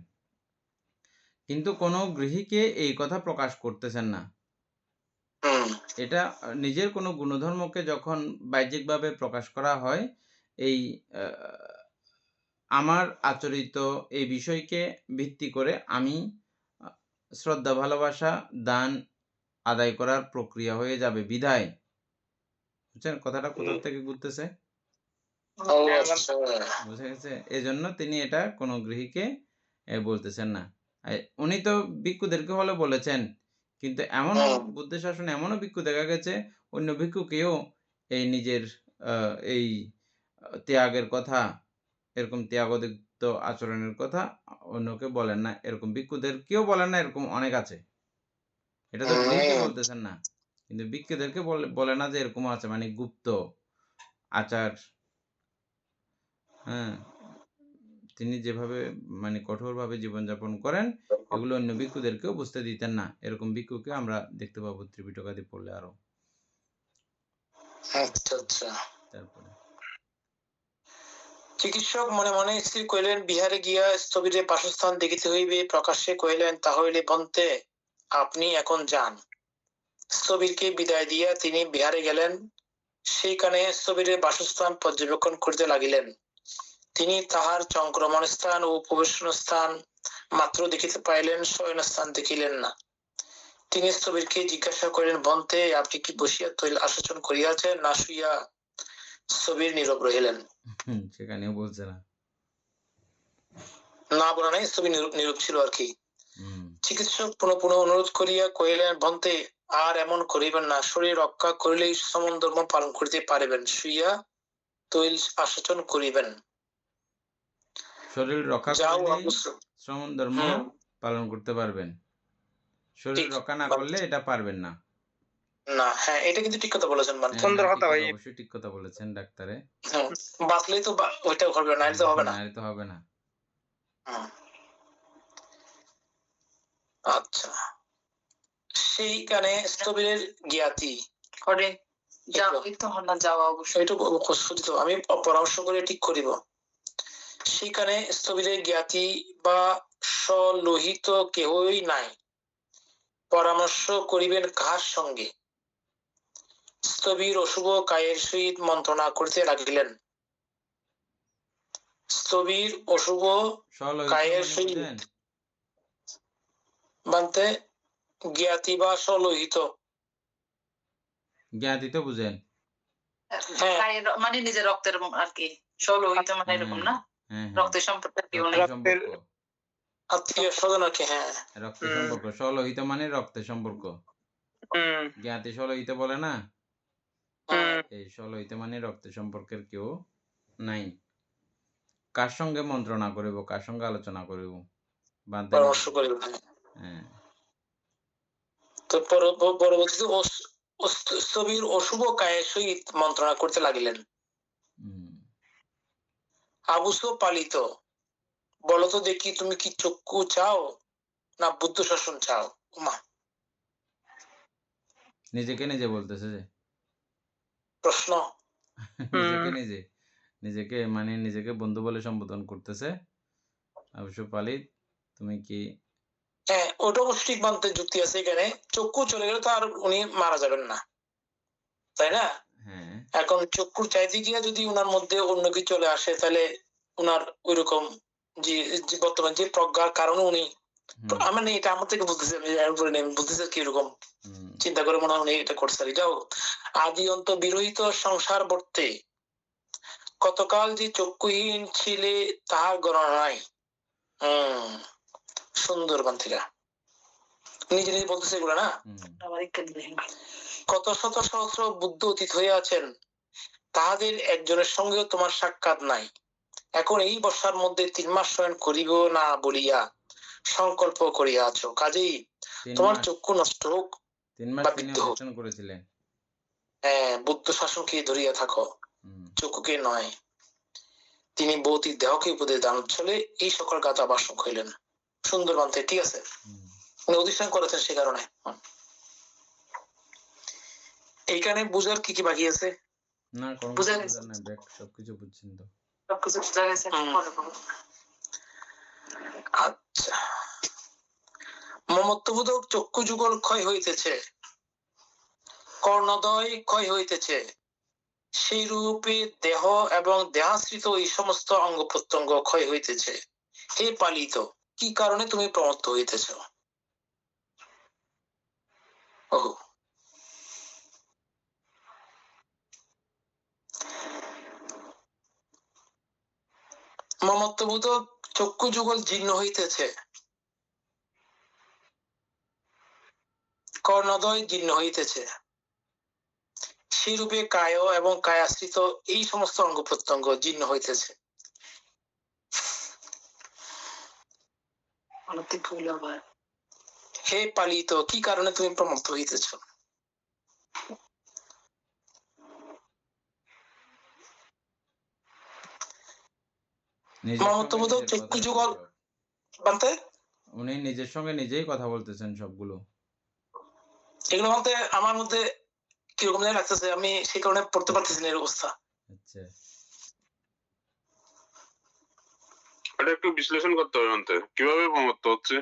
কিন্তু কোনো গৃহীকে এই কথা প্রকাশ করতেছেন না। এটা নিজের কোনো গুণধর্মকে যখন বাহ্যিকভাবে প্রকাশ করা হয়, এই আমার আচরিত এই বিষয়কে ভিত্তি করে আমি শ্রদ্ধা, ভালোবাসা, দান আদায় করার প্রক্রিয়া হয়ে যাবে বিধায়। বুঝছেন কথাটা কোথা থেকে ঘুরতেছে? বুঝা গেছে? এজন্য তিনি এটা কোনো গৃহীকে বলতেছেন না। উনি তো ভিক্ষুদেরকে হলে বলেছেন, কিন্তু এমনও বুদ্ধ শাসনে এমনও ভিক্ষু দেখা গেছে অন্য ভিক্ষুকেও এই নিজের এই ত্যাগের কথা, এরকম ত্যাগোদ্যুক্ত আচরণের কথা অন্যকে বলেন না, এরকম ভিক্ষুদেরকেও বলেন না, এরকম অনেক আছে। এটা তো গৃহীকে বলতেছেন না, কিন্তু ভিক্ষুদেরকে বলে না যে এরকম আছে, মানে গুপ্ত আচার। হ্যাঁ, তিনি যেভাবে মানে কঠোরভাবে জীবনযাপন করেন, এগুলো অন্য ভিক্ষুদেরকেও বুঝতে দিতেন না। এরকম ভিক্ষুকে আমরা দেখতে পাবো ত্রিপিটকাদি পড়লে আরো। আচ্ছা আচ্ছা। তারপরে চিকিৎসক মনে মনে স্থির করিলেন, বিহারে গিয়া স্থবিরের বাসস্থান দেখিতে হইবে। প্রকাশ্যে কহিলেন, তাহলে ভান্তে, আপনি এখন যান। স্থবিরকে বিদায় দিয়া তিনি বিহারে গেলেন। সেইখানে স্থবিরের বাসস্থান পর্যবেক্ষণ করিতে লাগিলেন। তিনি তাহার সংক্রমণ স্থান ও উপবেশন স্থান মাত্র দেখিতে পাইলেন, শয়ন স্থান দেখিলেন না। তিনি স্থবিরকে জিজ্ঞাসা করিলেন, ভান্তে, আপনি কি বসিয়া তৈল আশোচন করিয়াছেন না শুইয়া? স্থবির নীরব রহিলেন। সেখানেও বলছে না, না বলা নাই, স্থবির নীরব ছিল আর কি। চিকিৎসক পুনঃ পুনঃ অনুরোধ করিয়া কহিলেন, ভান্তে, আর এমন করিবেন না। শরীর রক্ষা করিলেই সমন ধর্ম পালন করিতে পারিবেন, শুইয়া তৈল আশোচন করিবেন। শরীর রক্ষা করলেই শ্রমণ ধর্ম পালন করতে পারবেন, শরীর রক্ষা না করলে এটা পারবেন না। না, হ্যাঁ, এটা কিন্তু ঠিক কথা বলেছেন। মানে সুন্দর কথা ভাই, অবশ্যই ঠিক কথা বলেছেন ডাক্তারে। বাঁচলেই তো ওইটা করবে, নাইলে তো হবে না। নাইলে তো হবে না। আচ্ছা, সেইখানে স্থবিরের জ্ঞাতি করে যাওয়া অবশ্যই, একটু আমি পরামর্শ করে ঠিক করিব। সেখানে স্থবিরের জ্ঞাতি বা সলোহিত কেহই নাই। পরামর্শ করিবেন কাহার সঙ্গে? স্থবির অশুভ কায়ের সহিত মন্ত্রণা করিতে লাগিলেন। স্থবির অশুভ কায়ের সহিত বলতে জ্ঞাতি বা সলোহিত, জ্ঞাতি তো বুঝেন, মানে নিজের রক্তের আর কি। সলোহিত মানে এরকম না, রক্তের সম্পর্ক কেউ নেই, আত্মীয় স্বজন আর কি। হ্যাঁ, রক্তের সম্পর্ক। সলোহিত মানে রক্তের সম্পর্ক। জ্ঞাতি সলোহিত বলে না, এই সলোহিত মানে রক্তের সম্পর্কের কেউ নাই। কার সঙ্গে মন্ত্রণা করিব, কার সঙ্গে আলোচনা করিব, পরামর্শ করিব। হ্যাঁ তো পরবর্তীতে স্থবির অশুভ কায়ের সহিত মন্ত্রণা করতে লাগিলেন। হুম। আবুস পালিত, বলতো দেখি তুমি কি চক্ষু চাও না বুদ্ধ শাসন চাও? উমা, নিজেকে নিজে বলতেছে যে প্রশ্ন। নিজেকে নিজেকে মানে নিজেকে বন্ধু বলে সম্বোধন করতেছে। অবশ্য পালিত, তুমি কি হ্যাঁ, ওটা অবশ্য ঠিক মানতে যুক্তি আছে। এখানে চক্ষু চলে গেলে তো আর উনি মারা যাবেন না, তাই না? হ্যাঁ এখন চক্ষুর চাইতে গিয়ে যদি উনার মধ্যে অন্য কিছু চলে আসে, তাহলে উনার ওইরকম যে বর্তমান যে প্রজ্ঞার কারণে উনি, হুম আমি না এটা আমার থেকে বলতেছি, আমি বলতেছি কিরকম হুম চিন্তা করে মনে হয় এটা করছে। যাও, আদি অন্ত বিরহিত সংসার বর্তে কতকাল যে চক্ষুহীন ছিলে তাহার গণনা নাই। সুন্দরবন থেকে নিজে নিজে বলতেছে এগুলো না। হুম কত শত সহস্র বুদ্ধ অতীত হয়ে আছেন, তাহাদের একজনের সঙ্গেও তোমার সাক্ষাৎ নাই। এখন এই বর্ষার মধ্যে 3 মাস শয়ন করিব না বলিয়া সংকল্প করিয়া আছো, কাজেই 3 তোমার মাস চক্ষু নষ্ট হোক 3 মাস বা তিনি বিদ্ধ হোক, অবস্থান করেছিলেন। বুদ্ধ শাসনকে ধরিয়া থাকো, হুম চক্ষুকে নয়। তিনি ভৌতিক দেহকে উপদেশ দান চলে এই সকল গাথা বাসক হইলেন। সুন্দরবন থেকে, ঠিক আছে, হুম উনি অধিষ্ঠান করেছেন সে কারণে। এইখানে বুঝার কি কি বাকি আছে? না কোনো বুঝা কিছু গেছে। বোঝার নাই, ব্যাক সবকিছু বুঝছেন তো। সবকিছু বুঝা গেছে। পরে বলবো। আচ্ছা, মমত্ববোধক চক্ষু যুগল ক্ষয় হইতেছে, কর্ণদয় ক্ষয় হইতেছে, সেই রূপে দেহ এবং দেহাশ্রিত এই সমস্ত অঙ্গ প্রত্যঙ্গ ক্ষয় হইতেছে। হে পালিত, কি কারণে তুমি প্রমত্ত হইতেছ? ওহ, মমত্ববোধক চক্ষু যুগল জীর্ণ হইতেছে, কর্ণদয় জীর্ণ হইতেছে, সেই রূপে কায় এবং কায়াশ্রিত এই সমস্ত অঙ্গ প্রত্যঙ্গ জীর্ণ হইতেছে। হে পালিত, কি কারণে তুমি প্রমত্ত হইতেছ? নিজের সঙ্গে মমত্ববোধক নিজের চক্ষু কথা যুগল সব। বলতে উনি নিজের সঙ্গে নিজেই কথা বলতেছেন সবগুলো। এগুলো বলতে আমার মধ্যে কিরকম যেন লাগতেছে, আমি সেই কারণে পড়তে পারতেছি না এর অবস্থা। আচ্ছা এটা একটু বিশ্লেষণ করতে হবে অন্তে, কিভাবে প্রমত্ত হচ্ছে।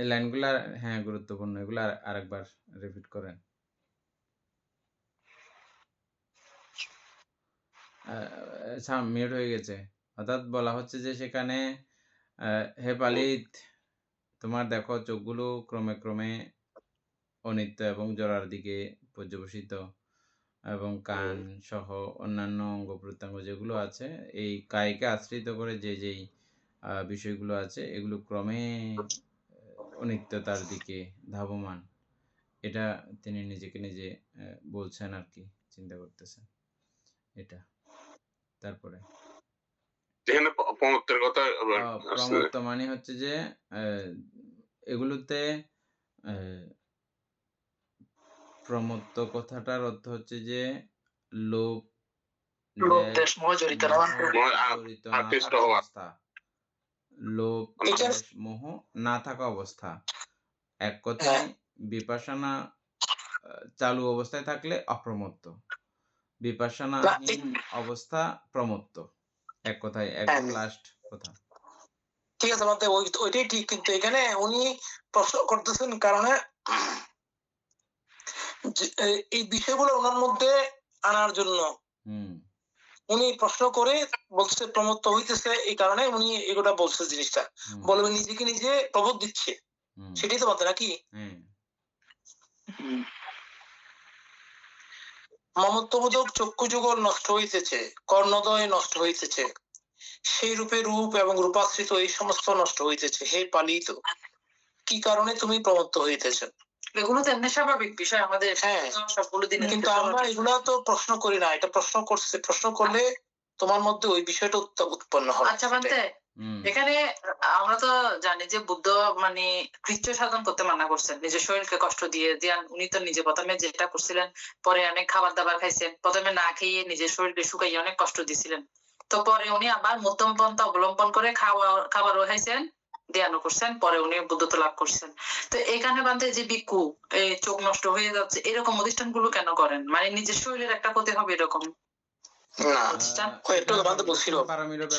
এই লাইনগুলা হ্যাঁ গুরুত্বপূর্ণ, এগুলা আরেকবার রিপিট করেন। মিউট হয়ে গেছে। অর্থাৎ বলা হচ্ছে যে সেখানে হে পালিত, তোমার দেখো চোখগুলো ক্রমে ক্রমে অনিত্য এবং জরার দিকে পর্যবসিত, এবং কান সহ অন্যান্য অঙ্গ প্রত্যঙ্গ যেগুলো আছে এই কায়কে আশ্রিত করে যেই বিষয়গুলো আছে এগুলো ক্রমে অনিত্যতার দিকে ধাবমান। এটা তিনি নিজেকে নিজে বলছেন আর কি, চিন্তা করতেছেন এটা। তারপরে এখানে প্রমত্তের কথা আবার আসছে। প্রমত্ত মানে হচ্ছে যে এগুলোতে প্রমত্ত কথাটার অর্থ হচ্ছে যে লোভ, দেশ মোহ জড়িত না। জড়িত না আকৃষ্ট থাকা হওয়া। অবস্থা, লোভ এটা- দেশ মোহ না থাকা অবস্থা। এক কথায় বিপাশানা চালু অবস্থায় থাকলে অপ্রমত্ত, বিপাশানাহীন অবস্থা প্রমত্ত। এক কথায় একদম লাস্ট কথা। ঠিক আছে, বলতে ওইটাই ঠিক, কিন্তু এখানে উনি প্রশ্ন করতেছেন কারণে এই বিষয়গুলো ওনার মধ্যে আনার জন্য উনি প্রশ্ন করে বলছে প্রমত্ত হইতেছে, এই কারণে উনি এগুলা বলছে জিনিসটা। বলবে নিজেকে নিজে প্রবোধ দিচ্ছে, সেটাই তো বলতে নাকি। মমত্ববোধক চক্ষু যুগল নষ্ট হইতেছে, কর্ণদয় নষ্ট হইতেছে, সেই রূপে রূপ এবং রূপাশ্রিত এই সমস্ত নষ্ট হইতেছে। হে পালিত, কি কারণে তুমি প্রমত্ত হইতেছ? এগুলো তো এমনি স্বাভাবিক বিষয় আমাদের। হ্যাঁ, সবগুলো দিন কিন্তু আমরা এগুলা তো প্রশ্ন করি না, এটা প্রশ্ন করছে, প্রশ্ন করলে তোমার মধ্যে ওই বিষয়টা উৎপন্ন হবে। আচ্ছা বান্তে, এখানে আমরা তো জানি যে বুদ্ধ মানে কৃচ্ছ সাধন করতে মানা করছেন, নিজের শরীরকে কষ্ট দিয়ে ধ্যান। উনি তো নিজে প্রথমে যেটা করছিলেন, পরে অনেক খাবার দাবার খাইছেন, প্রথমে না খেয়ে নিজের শরীরকে শুকাইয়ে অনেক কষ্ট দিছিলেন। তো পরে উনি আবার মধ্যম পন্থা অবলম্বন করে খাবারও খাইছেন, ধ্যানও করছেন, পরে উনি বুদ্ধত্ব লাভ করছেন। তো এখানে বান্ধে যে ভিক্ষু এই চোখ নষ্ট হয়ে যাচ্ছে এরকম প্রতিষ্ঠানগুলো কেন করেন? মানে নিজের শরীরের একটা ক্ষতি হবে এরকম না প্রতিষ্ঠান? একটু বান্ধব বলছিল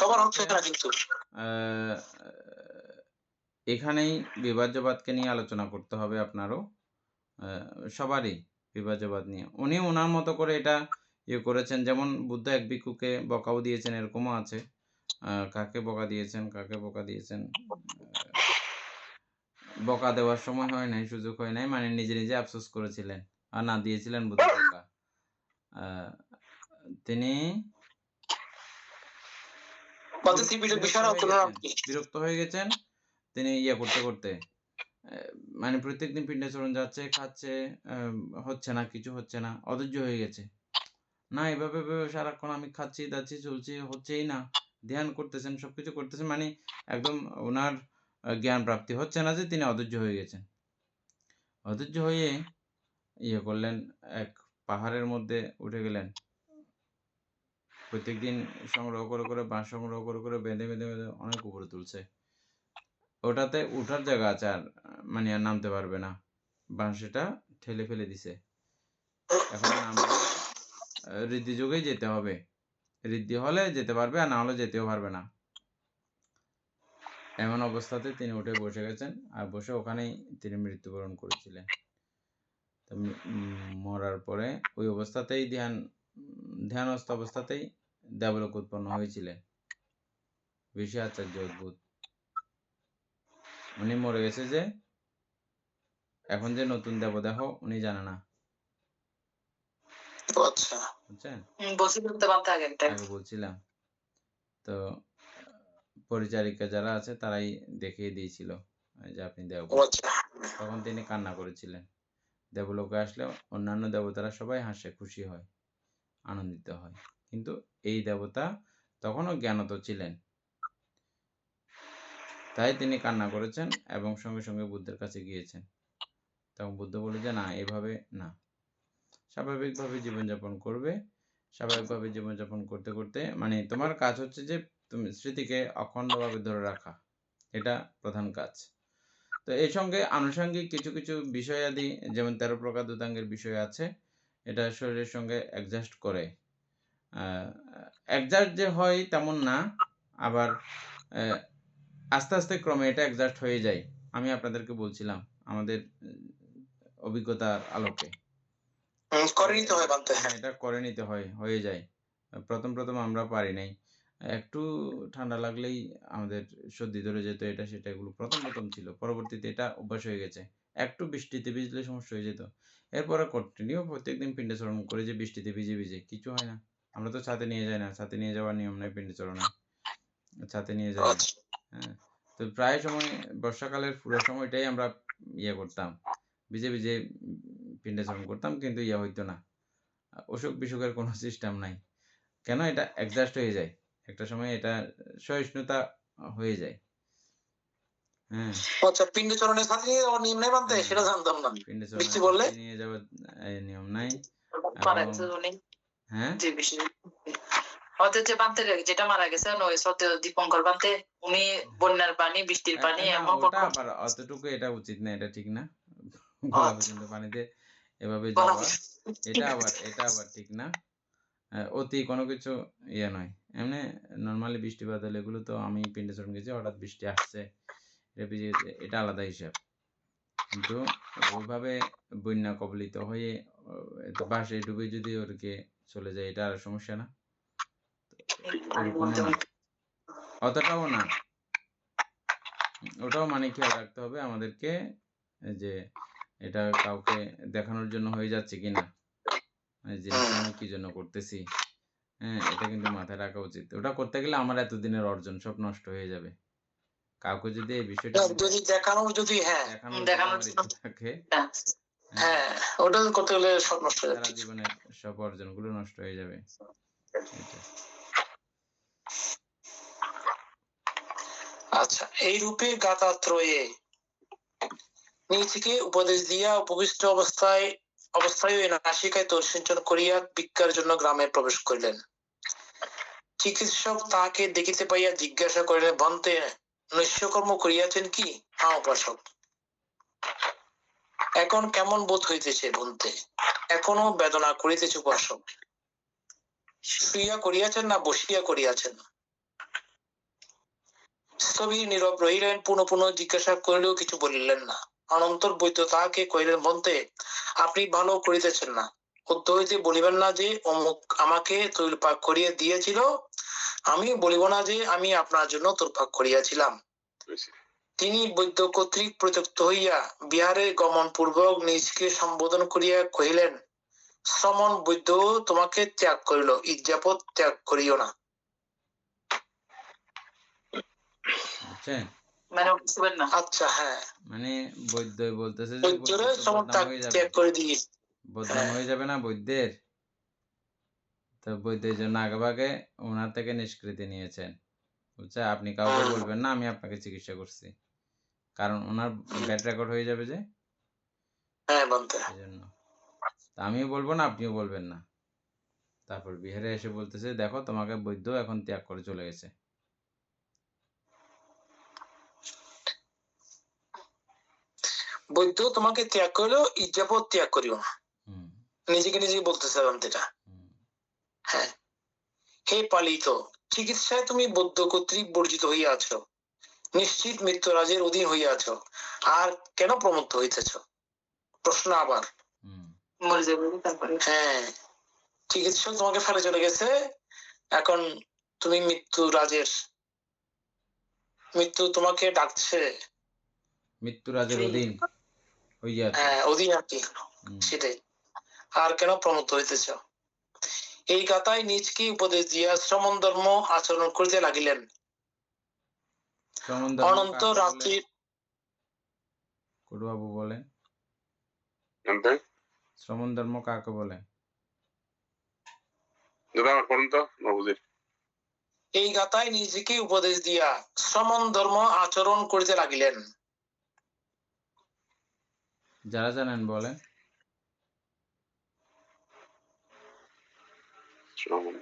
সবার অংশ না কিন্তু এখানেই বিভাজ্যবাদকে নিয়ে আলোচনা করতে হবে আপনারও, সবারই বিভাজ্যবাদ নিয়ে। উনি ওনার মতো করে এটা ইয়ে করেছেন, যেমন বুদ্ধ এক ভিক্ষুকে বকাও দিয়েছেন, এরকমও আছে। কাকে বকা দিয়েছেন, কাকে বকা দিয়েছেন, বকা দেওয়ার সময় হয় নাই, সুযোগ হয় নাই, মানে নিজে নিজে আফসোস করেছিলেন আর না দিয়েছিলেন বুদ্ধ বকা। তিনি বিরক্ত হয়ে গেছেন। তিনি ইয়ে করতে করতে মানে প্রত্যেকদিন পিণ্ডাচরণ যাচ্ছে, খাচ্ছে, হচ্ছে না, কিছু হচ্ছে না, অধৈর্য হয়ে গেছে। না এভাবে সারাক্ষণ আমি খাচ্ছি দাচ্ছি চলছি, হচ্ছেই না। ধ্যান করতেছেন, সবকিছু করতেছেন, মানে একদম ওনার জ্ঞান প্রাপ্তি হচ্ছে না, যে তিনি অধৈর্য হয়ে গেছেন। অধৈর্য হয়ে ইয়ে করলেন, এক পাহাড়ের মধ্যে উঠে গেলেন। প্রত্যেকদিন সংগ্রহ করে করে বাঁশ সংগ্রহ করে করে বেঁধে বেঁধে বেঁধে অনেক উপরে তুলছে। ওটাতে উঠার জায়গা আছে, আর মানে আর নামতে পারবে না, বাঁশটা ঠেলে ফেলে দিছে। এখন নামলে ঋদ্ধি যোগেই যেতে হবে, ঋদ্ধি হলে যেতে পারবে, আর না হলে যেতেও পারবে না। এমন অবস্থাতে তিনি উঠে বসে গেছেন, আর বসে ওখানেই তিনি মৃত্যুবরণ করেছিলেন। তো মরার পরে ওই অবস্থাতেই ধ্যানস্থ অবস্থাতেই দেবলোক উৎপন্ন হয়েছিলেন। বেশি আচার্য অদ্ভুত। উনি মরে গেছে, যে এখন যে নতুন দেবদেহ উনি জানে না। বুঝছেন? আগে বলছিলাম তো, পরিচারিকা যারা আছে তারাই দেখিয়ে দিয়েছিল যে আপনি দেবতা। তখন তিনি কান্না করেছিলেন। দেবলোকে আসলে অন্যান্য দেবতারা সবাই হাসে, খুশি হয়, আনন্দিত হয়, কিন্তু এই দেবতা তখনও জ্ঞানত ছিলেন। তাই তিনি কান্না করেছেন এবং সঙ্গে সঙ্গে বুদ্ধের কাছে গিয়েছেন। তখন বুদ্ধ বলে যে না, এভাবে না, স্বাভাবিকভাবে জীবনযাপন করবে। স্বাভাবিকভাবে জীবনযাপন করতে করতে, মানে তোমার কাজ হচ্ছে যে তুমি স্মৃতিকে অখণ্ডভাবে ধরে রাখা, এটা প্রধান কাজ। তো এই সঙ্গে আনুষঙ্গিক কিছু কিছু বিষয়াদি, যেমন 13 প্রকার দূতাঙ্গের বিষয় আছে, এটা শরীরের সঙ্গে অ্যাডজাস্ট করে। অ্যাডজাস্ট যে হয় তেমন না, আবার আস্তে আস্তে ক্রমে এটা অ্যাডজাস্ট হয়ে যায়। আমি আপনাদেরকে বলছিলাম আমাদের অভিজ্ঞতার আলোকে এটা করে নিতে হয়, হয়ে যায়। প্রথম প্রথম আমরা পারি নাই, একটু ঠান্ডা লাগলেই আমাদের সর্দি ধরে যেত, এটা সেটা, এগুলো প্রথম প্রথম ছিল। পরবর্তীতে এটা অভ্যাস হয়ে গেছে। একটু বৃষ্টিতে ভিজলে সমস্যা হয়ে যেত, এরপরে কন্টিনিউ প্রত্যেকদিন পিণ্ডাচরণ করে, যে বৃষ্টিতে ভিজে ভিজে কিছু হয় না। আমরা তো ছাতে নিয়ে যাই না, ছাতে নিয়ে যাওয়ার নিয়ম নাই পিণ্ডাচরণে, ছাতে নিয়ে যাই না। হ্যাঁ, তো প্রায় সময় বর্ষাকালের পুরো সময়টাই আমরা ইয়ে করতাম, ভিজে ভিজে পিণ্ডাচরণ করতাম, কিন্তু ইয়ে হইতো না, অসুখ বিসুখের কোনো সিস্টেম নাই। কেন? এটা অ্যাডজাস্ট হয়ে যায়, একটা সময় এটা সহিষ্ণুতা হয়ে যায়। হ্যাঁ, আচ্ছা, পিণ্ডচরণের সাথে নিয়ে যাওয়ার নিয়ম নাই বানতে, সেটা জানতাম না। বৃষ্টি বললে নিয়ে যাওয়ার নিয়ম নাই। হ্যাঁ, ওদের যে বানতে যেটা মারা গেছে ওই সত্য দীপঙ্কর বানতে, উনি বন্যার পানি, বৃষ্টির পানি এমন ওটা আবার অতটুকু এটা উচিত না, এটা ঠিক না। গলা পর্যন্ত পানিতে এভাবে যাওয়া, এটা আবার ঠিক না। অতি কোনো কিছু ইয়ে নয়। এমনি নর্মালি বৃষ্টি বাদল এগুলো তো, আমি পিণ্ডাচরণ গেছি, হঠাৎ বৃষ্টি আসছে, এটা আলাদা হিসাব। কিন্তু ওইভাবে বন্যা কবলিত হয়ে বাসে ডুবে যদি ওরকে চলে যায়, এটা আর সমস্যা না, অতটাও না। ওটাও মানে খেয়াল রাখতে হবে আমাদেরকে, যে এটা কাউকে দেখানোর জন্য হয়ে যাচ্ছে কিনা, জিনিসটা আমি কি জন্য করতেছি। হ্যাঁ, এটা কিন্তু মাথায় রাখা উচিত। ওটা করতে গেলে আমার এতদিনের অর্জন সব নষ্ট হয়ে যাবে। কাউকে যদি এই বিষয়টা যদি দেখানোর থাকে, হ্যাঁ, ওটা করতে গেলে সব নষ্ট হয়ে যাবে, সারা জীবনের সব অর্জনগুলো নষ্ট হয়ে যাবে। আচ্ছা, এই রূপে গাতাত্রয়ে নিজেকে উপদেশ দিয়া উপবিষ্ট অবস্থায় নাসিকায় তর্ষিঞ্চন করিয়া ভিক্ষার জন্য গ্রামে প্রবেশ করিলেন। চিকিৎসক তাহাকে দেখিতে পাইয়া জিজ্ঞাসা করিলেন, বন্তে নৈশকর্ম করিয়াছেন কি? হ্যাঁ উপাসক। এখন কেমন বোধ হইতেছে বন্তে? এখনো বেদনা করিতেছে উপাসক। শুইয়া করিয়াছেন না বসিয়া করিয়াছেন? স্থবির নীরব রহিলেন। পুনঃ পুনঃ জিজ্ঞাসা করিলেও কিছু বলিলেন না। অনন্তর বৈদ্য তাহাকে কহিলেন, বন্তে আপনি ভালো করিতেছেন না। অদ্য হইতে বলিবেন না যে অমুক আমাকে তৈলপাক করিয়া দিয়েছিল, আমি বলিব না যে আমি আপনার জন্য তৈলপাক করিয়াছিলাম। তিনি বৈদ্য কর্তৃক প্রত্যক্ত হইয়া বিহারে গমন পূর্বক নিজকে সম্বোধন করিয়া কহিলেন, শ্রমণ বৈদ্য তোমাকে ত্যাগ করিল, ইজ্জাপদ ত্যাগ করিও না। বুঝছেন? মানে বুঝবেন না। আচ্ছা, হ্যাঁ, মানে বৈদ্য বলতেছে যে বৈদ্যরে বৈদ্য তো শ্রমণ বদনাম হয়ে যাবে, ত্যাগ করে দিয়ে। বদনাম হয়ে যাবে না বৈদ্যের। তো বৈদ্যের জন্য আগেভাগে ওনার থেকে নিষ্কৃতি নিয়েছেন। বুঝছে? আপনি কাউকে বলবেন না আমি আপনাকে চিকিৎসা করছি, কারণ ওনার ব্যাড রেকর্ড হয়ে যাবে যে, হ্যাঁ বলতে এই জন্য। তা আমিও বলবো না, আপনিও বলবেন না। তারপর বিহারে এসে বলতেছে, দেখো তোমাকে বৈদ্য এখন ত্যাগ করে চলে গেছে। বৈদ্য তোমাকে ত্যাগ করিলেও ইজ্জাপদ ত্যাগ করিও না। হুম, নিজেকে নিজেই বলতেছে বন্তেটা। হুম। হ্যাঁ, হে পালিত, চিকিৎসায় তুমি বৈদ্য কর্তৃক বর্জিত হইয়াছ, নিশ্চিত মৃত্যুরাজের অধীন হইয়াছ, আর কেন প্রমত্ত হইতেছ? প্রশ্ন আবার। হুম। মরে যাবে তারপরে। হ্যাঁ, চিকিৎসক তোমাকে ফেলে চলে গেছে, এখন তুমি মৃত্যু তোমাকে ডাকছে, মৃত্যুরাজের অধীন হইয়াছে। হ্যাঁ অধীন আর কি, হুম। সেটাই। আর কেন প্রমত্ত হইতেছ? এই গাথায় নিজকে উপদেশ দিয়া শ্রমণ ধর্ম আচরণ করিতে লাগিলেন। শ্রমণ ধর্ম অনন্ত কাকে বলে? রাত্রি কুরুবাবু বলেন, জানতে শ্রমণ ধর্ম কাকে বলে? দাদা আমার পড়ুন তো বাবুজির। এই গাথায় নিজেকে উপদেশ দিয়া শ্রমণ ধর্ম আচরণ করিতে লাগিলেন। যারা জানেন বলেন। শ্রমণ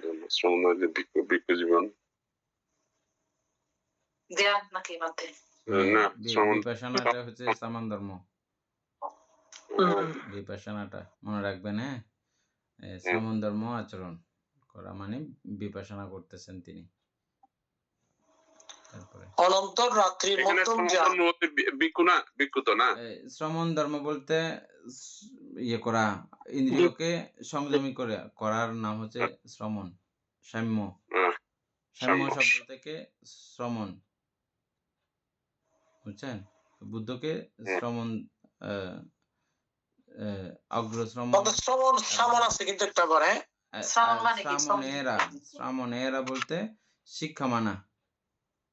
যে ভিক্ষু জীবন দেয়া নাকি মাথায়? না, শ্রমণ বিপাশানাটা হচ্ছে সামান ধর্ম। বিপাশানাটা মনে রাখবেন। হ্যাঁ, শ্রমণ ধর্ম আচরণ করা মানে বিপাশনা করতেছেন তিনি। তারপরে অনন্তর রাত্রির এখানে মধ্যম শ্রমণ যান। ধর্ম বলতে ভিক্ষু তো না। শ্রমণ ধর্ম বলতে ইয়ে করা, ইন্দ্রিয়কে সংযমী করার নাম হচ্ছে শ্রমণ। সাম্য, সাম্য শব্দ থেকে শ্রমণ, বুঝছেন? বুদ্ধকে শ্রমণ, অগ্রশ্রমণ, শ্রমণ শ্রামণ আছে কিন্তু একটা করে। শ্রামণেরা বলতে শিক্ষা মানা,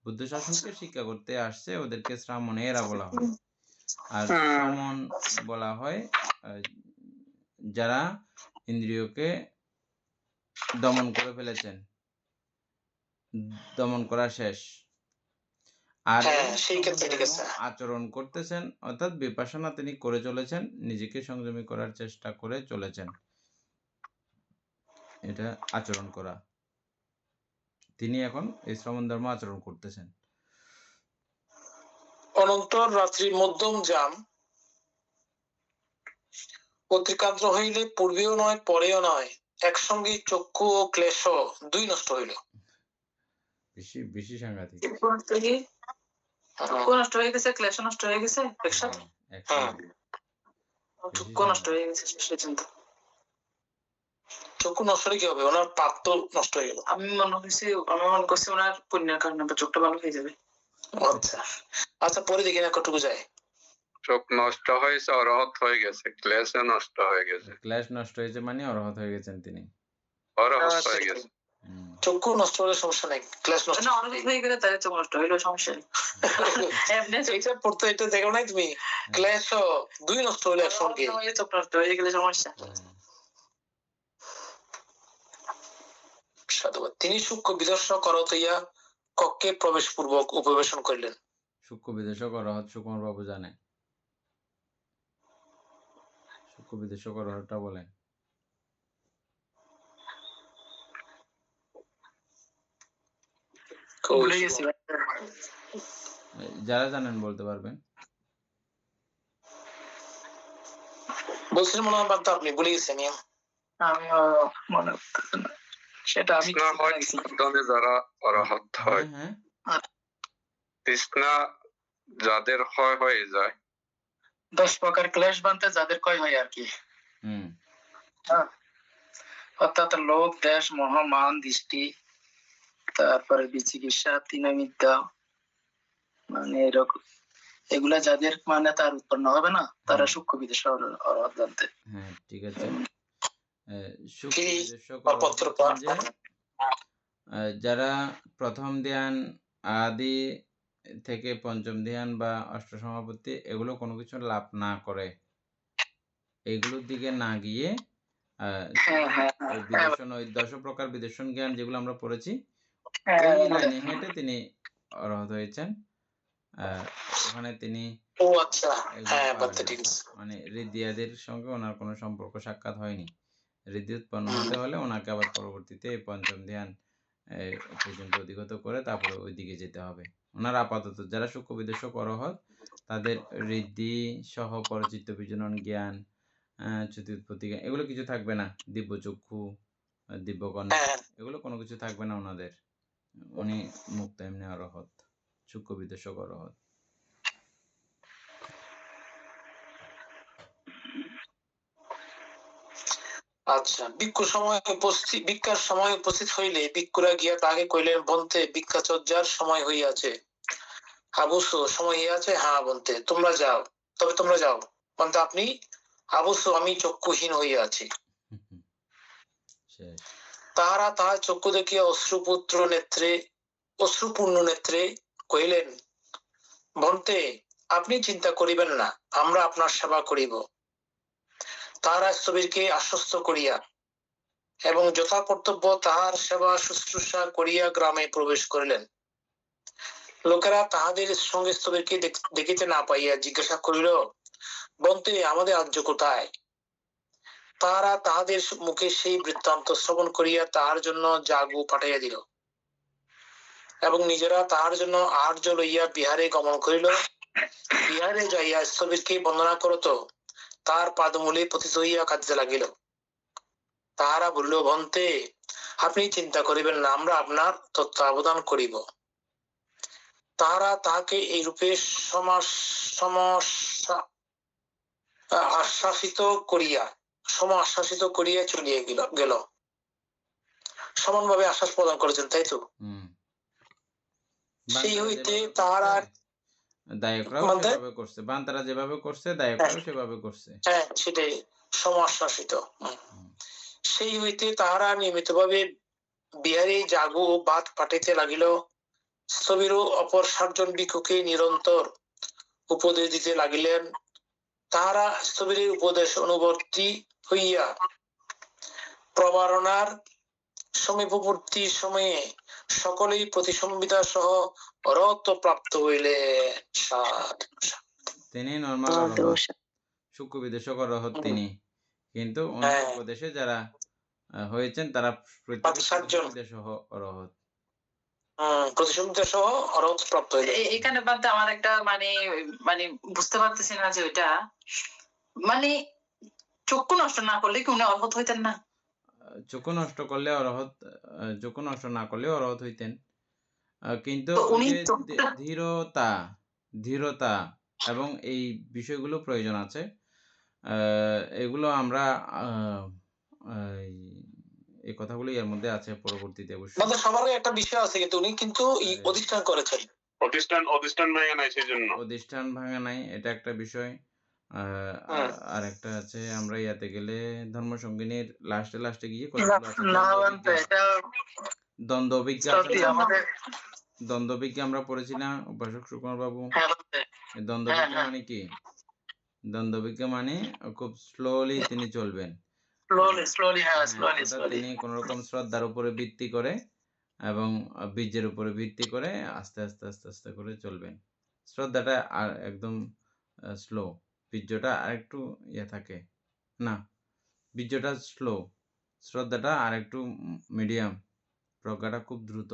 বুদ্ধ শাসনকে শিক্ষা করতে আসছে ওদেরকে শ্রামণেরা বলা হয়। আর শ্রমণ বলা হয় যারা ইন্দ্রিয়কে দমন করে ফেলেছেন, দমন করা শেষ, আর সেই ক্ষেত্রে ঠিক আছে। আচরণ করতেছেন, অর্থাৎ বিপাশনা তিনি করে চলেছেন, নিজেকে সংযমী করার চেষ্টা করে চলেছেন, এটা আচরণ করা। তিনি এখন এই শ্রমণ ধর্ম আচরণ করতেছেন। অনন্তর রাত্রির মধ্যম যাম অতিক্রান্ত হইলে পূর্বেও নয় পরেও নয়, একসঙ্গে চক্ষু ও ক্লেশ দুই নষ্ট হইল। বেশি বেশি সাংঘাতিক। চক্ষু নষ্ট হয়ে গেছে, ক্লেশ নষ্ট হয়ে গেছে একসাথে। চক্ষু নষ্ট হয়ে গেছে শেষ পর্যন্ত। চক্ষু নষ্ট হলে কি হবে? ওনার পাপ তো নষ্ট হয়ে গেল। আমি মনে করছি ওনার পুণ্যের কারণে চোখটা ভালো হয়ে যাবে। আচ্ছা আচ্ছা, পরে দেখি না কতটুকু যায়। চোখ নষ্ট হয়েছে, অরহত হয়ে গেছে, ক্লেশ নষ্ট হয়ে গেছে। ক্লেশ নষ্ট হয়েছে মানে অরহত হয়ে গেছেন তিনি, অরহত হয়ে গেছে। চক্ষু নষ্ট হলে সমস্যা নাই, ক্লেশ নষ্ট হয়ে গেলে তাহলে চোখ নষ্ট হইলেও সমস্যা নেই। এইটা পড়তে, এটা দেখো নাই তুমি? ক্লেশ দুই নষ্ট হলে একসঙ্গে চোখ নষ্ট হয়ে গেলে সমস্যা। সাধুবাদ। তিনি সূক্ষ্ম বিদর্শ করত হইয়া কক্ষে প্রবেশ পূর্বক উপবেশন করিলেন। সূক্ষ্ম বিদেশক অরহৎ সুকুমার বাবু জানে। সূক্ষ্ম বিদেশক অরহৎটা বলেন। ভুলে গেছি ভাই। যারা জানেন বলতে পারবেন। বলছিলেন মনে হয় বাদ আপনি ভুলে গেছেন। আমি মনে করতেছি না সেটা আমি তৃষ্ণা হয় সাধনে যারা অরহৎ হয়, হ্যাঁ তৃষ্ণা যাদের হয়ে যায়, 10 প্রকার ক্লেশ বানতে যাদের কয় হয় আর কি। হুম হ্যাঁ, অর্থাৎ লোভ, দেশ, মোহ, মান, দৃষ্টি, তারপরে বিচিকিৎসা, তিনমিদ্যা, মানে এরকম এগুলা যাদের মানে তার উৎপন্ন হবে না, তারা সূক্ষ্ম বিদেশে অরহৎ জানতে। হ্যাঁ ঠিক আছে। সূক্ষ্ম কি বিদেশক আর পত্র পাঠ? যে যারা প্রথম ধ্যান আদি থেকে পঞ্চম ধ্যান বা অষ্ট সমাপত্তি এগুলো কোনো কিছু লাভ না করে, এগুলোর দিকে না গিয়ে ওই বিদর্শন, ওই 10 প্রকার বিদর্শন জ্ঞান যেগুলো আমরা পড়েছি ওই লাইনে হেঁটে তিনি অরহৎ হয়েছেন। ওখানে তিনি ও আচ্ছা, এগুলো হ্যাঁ পারেন বাদ না। ঠিক আছে। মানে ঋদ্ধিয়াদের সঙ্গে ওনার কোনো সম্পর্ক সাক্ষাৎ হয়নি। ঋদ্ধি উৎপন্ন হতে হলে ওনাকে আবার পরবর্তীতে এই পঞ্চম ধ্যান পর্যন্ত অধিগত করে তারপরে ওই দিকে যেতে হবে। ওনার আপাতত যারা সূক্ষ্ম বিদেশক অরহৎ তাদের ঋদ্ধি সহ পরচিত্ত বিজনন জ্ঞান, চ্যুতি জ্ঞান এগুলো কিছু থাকবে না। দিব্যচক্ষু, দিব্যকর্ণ এগুলো কোনো কিছু থাকবে না ওনাদের। উনি মুক্ত এমনি অরহৎ, সূক্ষ্ম বিদেশক অরহৎ। আচ্ছা, ভিক্ষার সময় উপস্থিত হইলে ভিক্ষুরা গিয়া তাকে কইলেন, বন্তে ভিক্ষাচর্যার সময় হইয়াছে। আবুসো সময় হইয়াছে? হ্যাঁ বন্তে, তোমরা যাও, তবে তোমরা যাও। বন্তে আপনি? আবুসো আমি চক্ষুহীন হইয়া আছি। তাহারা তাহার চক্ষু দেখিয়া অশ্রুপূর্ণ নেত্রে কহিলেন, বন্তে আপনি চিন্তা করিবেন না, আমরা আপনার সেবা করিব। তাহারা স্থবিরকে আশ্বস্ত করিয়া এবং যথা কর্তব্য তাহার সেবা শুশ্রূষা করিয়া গ্রামে প্রবেশ করিলেন। লোকেরা তাহাদের সঙ্গে স্থবিরকে দেখিতে না পাইয়া জিজ্ঞাসা করিল, বন্তে আমাদের রাজ্য কোথায়? তাহারা তাহাদের মুখে সেই বৃত্তান্ত শ্রবণ করিয়া তাহার জন্য জাগু পাঠাইয়া দিল এবং নিজেরা তাহার জন্য আহার্য লইয়া বিহারে গমন করিল। বিহারে যাইয়া স্থবিরকে বন্দনা করত, তার পাদমূলে পতিত হইয়া কাঁদিতে লাগিল। তাহারা বলিল, বন্তে আপনি চিন্তা করিবেন না, আমরা আপনার তত্ত্বাবধান করিব। তাহারা তাহাকে এই রূপে আশ্বাসিত করিয়া চলিয়া গেল। সমানভাবে আশ্বাস প্রদান করেছেন, তাই তো? সেই হইতে তাহারা দায়করাও সেভাবে করছে, বান্তারা যেভাবে করছে দায়করাও সেভাবে করছে। হ্যাঁ সেটাই, সমাশ্বাসিত। সেই হইতে তাহারা নিয়মিতভাবে বিহারে জাগু ও ভাত পাঠাইতে লাগিল। স্থবির অপর 7 জন ভিক্ষুকে নিরন্তর উপদেশ দিতে লাগিলেন। তাহারা স্থবিরের উপদেশ অনুবর্তী হইয়া প্রবারণার সমীপবর্তী সময়ে সকলেই প্রতিসংবিধা সহ অরহত্ব প্রাপ্ত হইলেন। তিনি নরমাল অরহৎ, সূক্ষ্ম বিদেশক অরহৎ তিনি, কিন্তু ওনার উপদেশে যারা হয়েছেন তারা প্রত্যেকে সহ অরহৎ। এখানে বাদে আমার একটা মানে বুঝতে পারতেছি না যে ওইটা মানে চক্ষু নষ্ট না করলে কি উনি অরহৎ হইতেন না? চক্ষু নষ্ট করলে অরহৎ, চক্ষু নষ্ট না করলে অরহৎ হইতেন, কিন্তু ধীরতা এবং এই বিষয়গুলো প্রয়োজন আছে। এগুলো আমরা এই কথাগুলো এর মধ্যে আছে পরবর্তীতে অবশ্যই। সবার একটা বিষয় আছে, কিন্তু উনি কিন্তু অধিষ্ঠান করেছেন, অধিষ্ঠান ভাঙা নাই, সেজন্য অধিষ্ঠান ভাঙা নাই, এটা একটা বিষয়। আর একটা আছে, আমরা ইয়াতে গেলে ধর্মসঙ্গিনীর লাস্টে গিয়ে দ্বন্দ্ববিজ্ঞা আমরা পড়েছিলাম উপাসক সুকুমার বাবু। দ্বন্দ্ববিজ্ঞা মানে কি? দ্বন্দ্ববিজ্ঞা মানে খুব স্লোলি তিনি চলবেন, তিনি কোন রকম শ্রদ্ধার উপরে ভিত্তি করে এবং বীর্যের উপরে ভিত্তি করে আস্তে আস্তে আস্তে আস্তে করে চলবেন। শ্রদ্ধাটা আর একদম স্লো, বীর্যটা আরেকটু ইয়ে থাকে না, বীর্যটা স্লো, শ্রদ্ধাটা আরেকটু মিডিয়াম, প্রজ্ঞাটা খুব দ্রুত।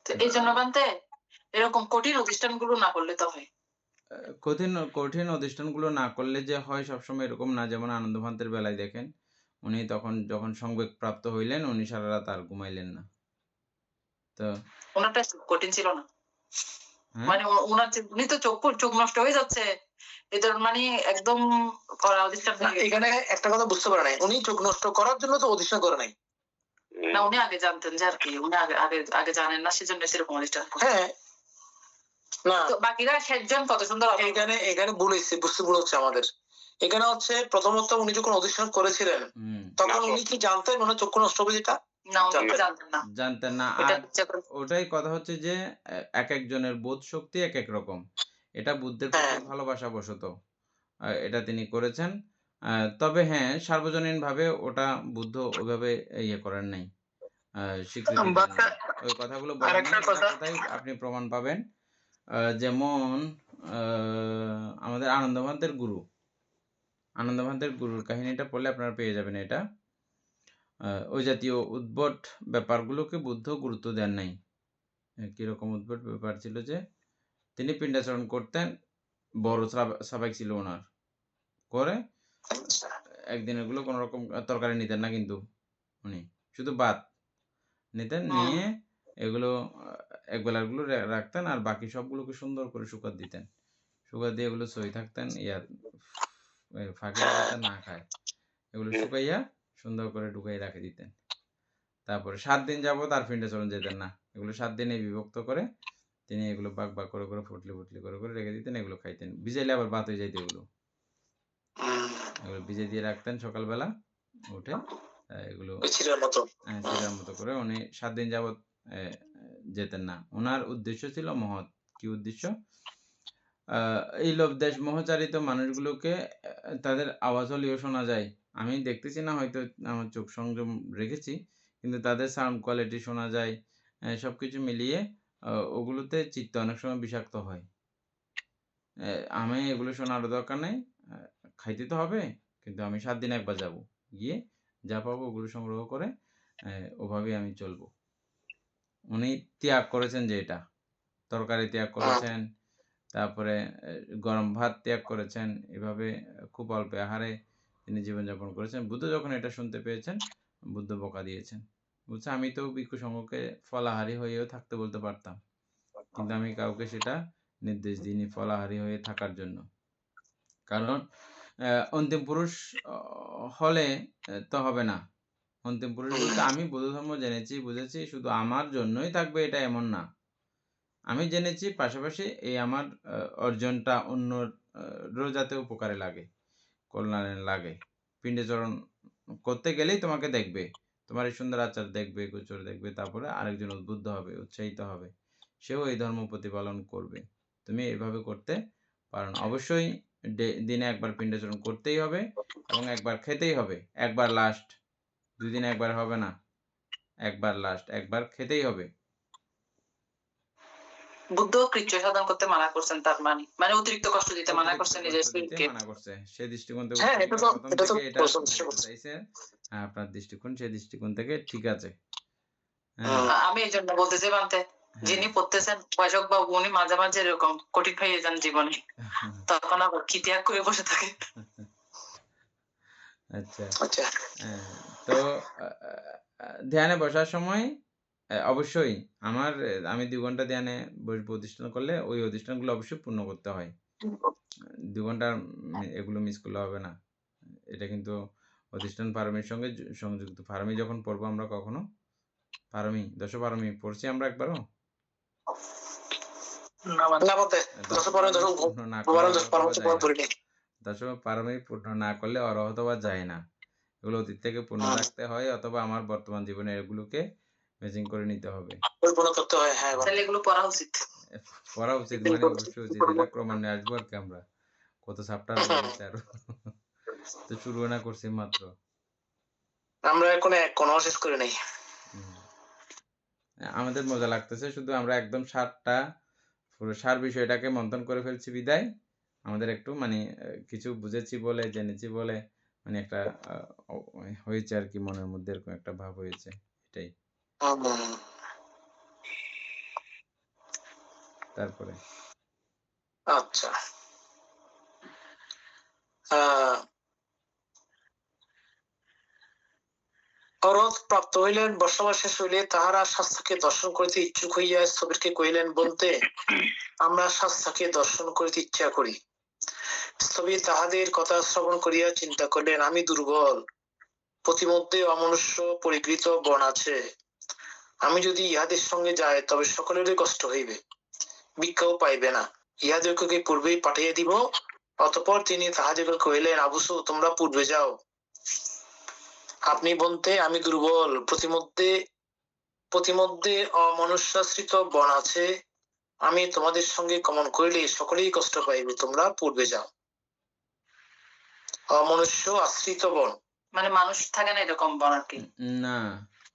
তো এই জন্য বানতে এরকম কঠিন অনুষ্ঠানগুলো না করলে তো হয়। কঠিন অনুষ্ঠানগুলো না করলে যে হয় সবসময় এরকম না। যেমন আনন্দভান্তের বেলায় দেখেন, উনি তখন যখন সংবেগ প্রাপ্ত হইলেন উনি সারা রাত আর ঘুমাইলেন না। তো ওনারটা কঠিন ছিল না, হ্যাঁ, মানে উনি তো চোখ নষ্ট হয়ে যাচ্ছে, এদের মানে একদম করা অধিষ্ঠান না, এখানে একটা কথা বুঝতে পারে নাই, উনি চোখ নষ্ট করার জন্য তো অধিষ্ঠান করে নাই। না, উনি আগে জানতেন যে আর কি, উনি আগে জানেন না, সেজন্য সেরকম অধিষ্ঠান। হ্যাঁ, না তো বাকিরা 60 জন কত সুন্দর এখানে বলেছি, বুঝতে ভুল হচ্ছে আমাদের। এখানে হচ্ছে প্রথমত উনি যখন অধিষ্ঠান করেছিলেন তখন উনি কি জানতেন ওনার চক্ষু নষ্ট হবে যেটা? না, উনি জানতেন না। জানতেন না। আর ওটাই কথা হচ্ছে যে এক একজনের বোধ শক্তি এক এক রকম। এটা বুদ্ধের প্রতি ভালোবাসা বশত এটা তিনি করেছেন। তবে হ্যাঁ, সার্বজনীনভাবে ওটা বুদ্ধ ওইভাবে ইয়ে করেন নাই, স্বীকৃতি দেন নাই। ওই কথাগুলো বলেন নাই। কোথায় আপনি প্রমাণ পাবেন? যেমন আমাদের আনন্দভান্তের গুরুর কাহিনীটা পড়লে আপনারা পেয়ে যাবেন এটা। ওই জাতীয় উদ্ভট ব্যাপারগুলোকে বুদ্ধ গুরুত্ব দেন নাই। কিরকম উদ্ভট ব্যাপার ছিল যে তিনি পিণ্ডাচরণ করতেন, বড় স্বাভাবিক ছিল ওনার, করে একদিন এগুলো কোনো রকম তরকারি নিতেন না, কিন্তু উনি শুধু ভাত নিতেন, নিয়ে এগুলো একবেলাগুলো রাখতেন আর বাকি সবগুলোকে সুন্দর করে শুকাত দিতেন। শুকাত দিয়ে এগুলো সই থাকতেন, ফাঁকে যাতে না খায়, এগুলো শুকাইয়া সুন্দর করে ঢুকাই রেখে দিতেন। তারপরে 7 দিন যাবত আর পিণ্ডাচরণ যেতেন না। এগুলো 7 দিনে বিভক্ত করে তিনি এগুলো বাক করে ফুটলি করে রেখে দিতেন, এগুলো খাইতেন। ভিজাইলে আবার ভাত হয়ে যাইতো এগুলো ভিজে দিয়ে রাখতেন, সকালবেলা উঠে এগুলো চিরার মতো করে উনি 7 দিন যাবত যেতেন না। ওনার উদ্দেশ্য ছিল মহৎ। কি উদ্দেশ্য? এই লোভদেশ মোহচারিত মানুষগুলোকে তাদের আওয়াজ হলেও শোনা যায়। আমি দেখতেছি না, হয়তো আমার চোখ সংযম রেখেছি, কিন্তু তাদের সাউন্ড কোয়ালিটি শোনা যায়। সবকিছু মিলিয়ে ওগুলোতে চিত্ত অনেক সময় বিষাক্ত হয়। আমি এগুলো শোনারও দরকার নেই, খাইতে তো হবে, কিন্তু আমি 7 দিনে একবার যাব, গিয়ে যা পাবো ওগুলো সংগ্রহ করে ওভাবেই আমি চলবো। উনি ত্যাগ করেছেন, যে এটা তরকারি ত্যাগ করেছেন, তারপরে গরম ভাত ত্যাগ করেছেন, এভাবে খুব অল্প আহারে তিনি জীবনযাপন করেছেন। বুদ্ধ যখন এটা শুনতে পেয়েছেন, বুদ্ধ বকা দিয়েছেন, বলছে আমি তো ভিক্ষু সংঘকে ফলাহারি হয়েও থাকতে বলতে পারতাম, কিন্তু আমি কাউকে সেটা নির্দেশ দিইনি ফলাহারি হয়ে থাকার জন্য। কারণ অন্তিম পুরুষ হলে তো হবে না। অন্তিম পুরুষ বলতে আমি বৌদ্ধ ধর্ম জেনেছি বুঝেছি শুধু আমার জন্যই থাকবে এটা এমন না। আমি জেনেছি পাশাপাশি এই আমার অর্জনটা অন্যরও যাতে উপকারে লাগে, কল্যাণে লাগে। পিণ্ডাচরণ করতে গেলেই তোমাকে দেখবে, তোমার এই সুন্দর আচার দেখবে, গোচর দেখবে, তারপরে আরেকজন উদ্বুদ্ধ হবে, উৎসাহিত হবে, সেও এই ধর্ম প্রতিপালন করবে। তুমি এইভাবে করতে পারো না। অবশ্যই দিনে একবার পিণ্ডাচরণ করতেই হবে এবং একবার খেতেই হবে, একবার লাস্ট। 2 দিনে একবার হবে না, একবার লাস্ট, একবার খেতেই হবে। বুদ্ধ কৃচ্ছ সাধন করতে মানা করছেন, তার মানে অতিরিক্ত কষ্ট দিতে মানা করছেন, নিজের শরীরকে মানা করছে। সেই দৃষ্টিকোণ থেকে চাইছে আপনার দৃষ্টিকোণ, সেই দৃষ্টিকোণ থেকে ঠিক আছে। আমি এই জন্য বলতেছি বানতে, যিনি পড়তেছেন বয়সক বা উনি মাঝে মাঝে এরকম কঠিন হয়ে যান জীবনে, তখন আবার কি ত্যাগ করে বসে থাকে। আচ্ছা, তো ধ্যানে বসার সময় অবশ্যই আমি 2 ঘন্টা ধ্যানে বসবো অধিষ্ঠান করলে, ওই অধিষ্ঠানগুলো অবশ্যই পূর্ণ করতে হয়। 2 ঘন্টা এগুলো মিস করলে হবে না। এটা কিন্তু অধিষ্ঠান পারমির সঙ্গে সংযুক্ত। পারমি যখন পড়বো আমরা, কখনো পারমি, দশপারমি পড়ছি আমরা একবারও? দশপারমি পূর্ণ না করলে অরহত বা যায় না। এগুলো অতীত থেকে পূর্ণ রাখতে হয়, অথবা আমার বর্তমান জীবনে এগুলোকে ম্যাচিং করে নিতে হবে। এগুলো পড়া উচিত মানে অবশ্যই উচিত। এটা ক্রমান্বয়ে আসবো আর কি। আমরা কত চ্যাপ্টার রয়েছে আরো, তো শুরু না করছি মাত্র। আমরা এখন এক কোন শেষ করে নাই। আমাদের মজা লাগতেছে, শুধু আমরা একদম পুরো সার বিষয়টাকে মন্থন করে ফেলছি বিদায় আমাদের একটু মানে কিছু বুঝেছি বলে, জেনেছি বলে মানে একটা হয়েছে আর কি, মনের মধ্যে এরকম একটা ভাব হয়েছে, এটাই। তারপরে আচ্ছা, অরথ প্রাপ্ত হইলেন, বসবাস শেষ হইলে তাহারা শাস্ত্রকে দর্শন করিতে ইচ্ছুক হইয়া স্থবিরকে কহিলেন, বলতে আমরা শাস্ত্রকে দর্শন করিতে ইচ্ছা করি। স্থবির তাহাদের কথা শ্রবণ করিয়া চিন্তা করলেন, আমি দুর্বল, প্রতিমধ্যে অমনুষ্য পরিগৃত বন আছে, আমি যদি ইহাদের সঙ্গে যাই তবে সকলেরই কষ্ট হইবে, ভিক্ষাও পাইবে না, ইহাদেরকে পূর্বেই পাঠাইয়া দিব। অতঃপর তিনি তাহাদেরকে কহিলেন, আবুসু তোমরা পূর্বে যাও, আপনি বলতে আমি দুর্বল, প্রতিমধ্যে অমনুষ্যাশ্রিত বন আছে, আমি তোমাদের সঙ্গে গমন করিলে সকলেই কষ্ট পাইবে, তোমরা পূর্বে যাও। অমনুষ্য আশ্রিত বন মানে মানুষ থাকে না এরকম বন আর কি? না,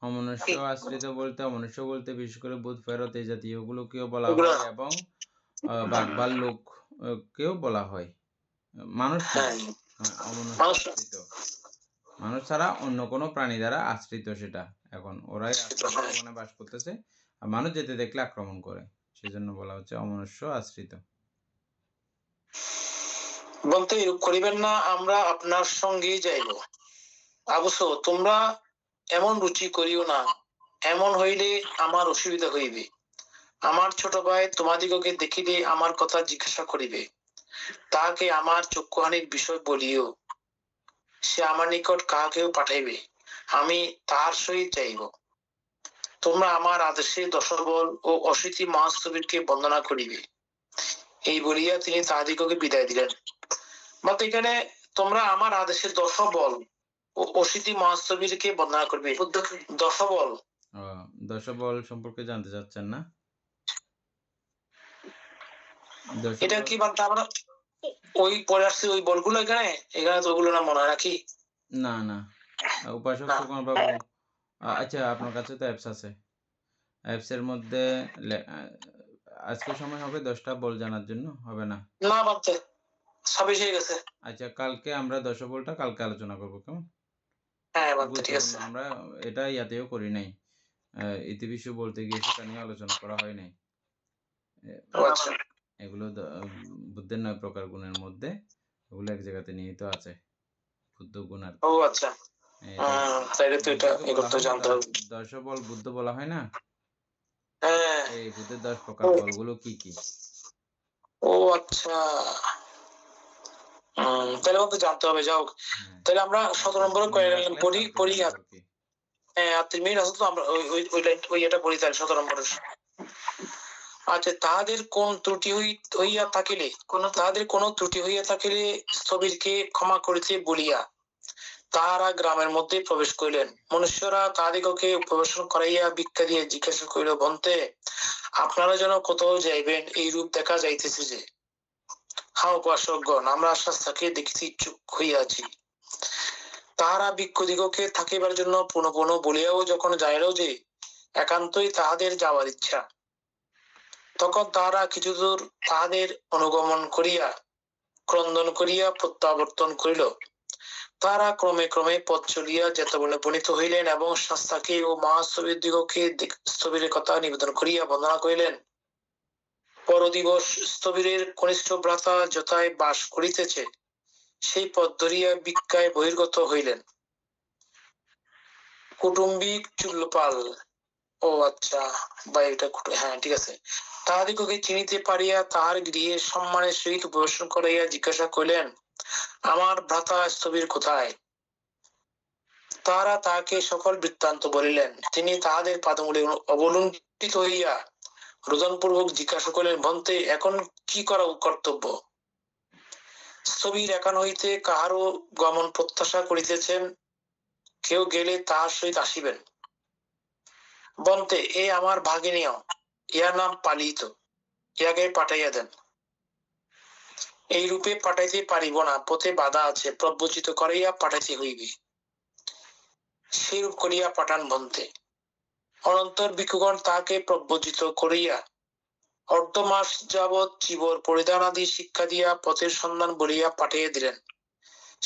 অমনুষ্য আশ্রিত বলতে, অমনুষ্য বলতে বিশেষ করে ভূত ফেরত এই জাতীয় গুলোকেও বলা ওগুলা- হয়, এবং বাঘ লোক কেও বলা হয়। মানুষ না, হ্যাঁ, অমনুষ্য মানুষ আশ্রিত, মানুষ ছাড়া অন্য কোনো প্রাণী দ্বারা আশ্রিত, সেটা এখন ওরাই ওখানে বাস করতেছে, আর মানুষ যেতে দেখলে আক্রমণ করে, সেজন্য বলা হচ্ছে অমনুষ্য আশ্রিত। বলতে এরূপ করিবেন না, আমরা আপনার সঙ্গেই যাইব। অবশ্য তোমরা এমন রুচি করিও না, এমন হইলে আমার অসুবিধা হইবে। আমার ছোট ভাই তোমাদিগকে দেখিলে আমার কথা জিজ্ঞাসা করিবে, তাহাকে আমার চক্ষুহানির বিষয় বলিও, সে আমার নিকট কাহাকেও পাঠাইবে, আমি তাহার সহিত যাইব। তোমরা আমার আদেশে দশবল ও অশীতি মহাস্তবীরকে বন্দনা করিবে। এই বলিয়া তিনি তাহাদিগকে বিদায় দিলেন। বাট এখানে তোমরা আমার আদেশে দশবল ও অশীতি মহাস্তবীরকে বন্দনা করবে, দশবল। দশবল সম্পর্কে জানতে চাচ্ছেন না? এটা কি বলতে আমরা ওই পরে আসছে ওই বলগুলো এখানে এখানে তো ওগুলো না মনে হয় নাকি? না না, উপাসক সুকুমার বাবু, আচ্ছা আপনার কাছে তো অ্যাপস আছে, অ্যাপস এর মধ্যে আজকে সময় হবে 10টা বল জানার জন্য, হবে না? না বাদতে 26 হয়ে গেছে। আচ্ছা, কালকে আমরা দশবলটা কালকে আলোচনা করবো, কেমন? হ্যাঁ বাদতে ঠিক আছে। আমরা এটা ইয়াতেও করি নাই, ইতিবিশ্ব বলতে গিয়ে সেটা নিয়ে আলোচনা করা হয় নাই। আচ্ছা, এগুলো বুদ্ধের 9 প্রকার গুণের মধ্যে ওগুলো এক জায়গাতে নিহিত আছে, বুদ্ধ গুণ আর কি। ও আচ্ছা, তাইলে তো এটা এগুলো তো জানতে হবে। দশবল বুদ্ধ বলা হয় না? হ্যাঁ, এই বুদ্ধের 10 প্রকার বলগুলো কি কি? ও আচ্ছা, তাহলে তো জানতে হবে। যাও, তাহলে আমরা 17 নম্বরে পড়ি আর হ্যাঁ, আর 3 মিনিট আছে তো, আমরা ওই এটা পড়ি তাহলে 17 নম্বরের। আচ্ছা, তাহাদের কোন ত্রুটি হইয়া থাকিলে, তাহাদের কোন ত্রুটি হইয়া থাকিলে স্থবিরকে ক্ষমা করিতে বলিয়া তাহারা গ্রামের মধ্যে প্রবেশ করিলেন। মনুষ্যরা তাহাদিগকে উপবেশন করাইয়া ভিক্ষা দিয়ে জিজ্ঞাসা করিল, বন্তে আপনারা যেন কোথাও যাইবেন এই রূপ দেখা যাইতেছে যে? হ্যাঁ উপাসকগণ, আমরা শাস্ত্রকে দেখিতে ইচ্ছুক হইয়াছি। তাহারা ভিক্ষুদিগকে থাকিবার জন্য পুনঃ পুনঃ বলিয়াও যখন জানিল যে একান্তই তাহাদের যাওয়ার ইচ্ছা, তখন তাহারা কিছু দূর তাহাদের অনুগমন করিয়া ক্রন্দন করিয়া প্রত্যাবর্তন করিল। তারা ক্রমে ক্রমে পথ চলিয়া যেতবনে উপনীত হইলেন এবং শাস্ত্রকে ও মহাস্থবির দিগকে স্থবিরের কথা নিবেদন করিয়া বন্দনা করিলেন। পরদিবস স্থবিরের কনিষ্ঠ ভ্রাতা যথায় বাস করিতেছে, সেই পথ ধরিয়া ভিক্ষায় বহির্গত হইলেন। কুটুম্বিক চুল্লপাল, ও আচ্ছা ভাই, এটা হ্যাঁ ঠিক আছে। তাহাদিগকে চিনিতে পারিয়া তাহার গৃহে সম্মানের সহিত উপবেশন করাইয়া জিজ্ঞাসা করিলেন, আমার ভ্রাতা স্থবির কোথায়? তাহারা তাহাকে সকল বৃত্তান্ত বলিলেন। তিনি তাহাদের পাদমূলে অবলম্বিত হইয়া রোদনপূর্বক জিজ্ঞাসা করিলেন, ভন্তে এখন কি করা কর্তব্য? স্থবির একান হইতে কাহারও গমন প্রত্যাশা করিতেছেন, কেউ গেলে তাহার সহিত আসিবেন। বন্তে এ আমার ভাগিনীয়, ইহার নাম পালিত, ইহাকে পাঠাইয়া দেন। এই রূপে পাঠাইতে পারিব না, পথে বাধা আছে, প্রব্রজিত করাইয়া পাঠাইতে হইবে। সেইরূপ করিয়া পাঠান বন্তে। অনন্তর ভিক্ষুগণ তাহাকে প্রব্রজিত করিয়া অর্ধমাস যাবৎ জীবর পরিধান আদি শিক্ষা দিয়া পথের সন্ধান বলিয়া পাঠিয়ে দিলেন।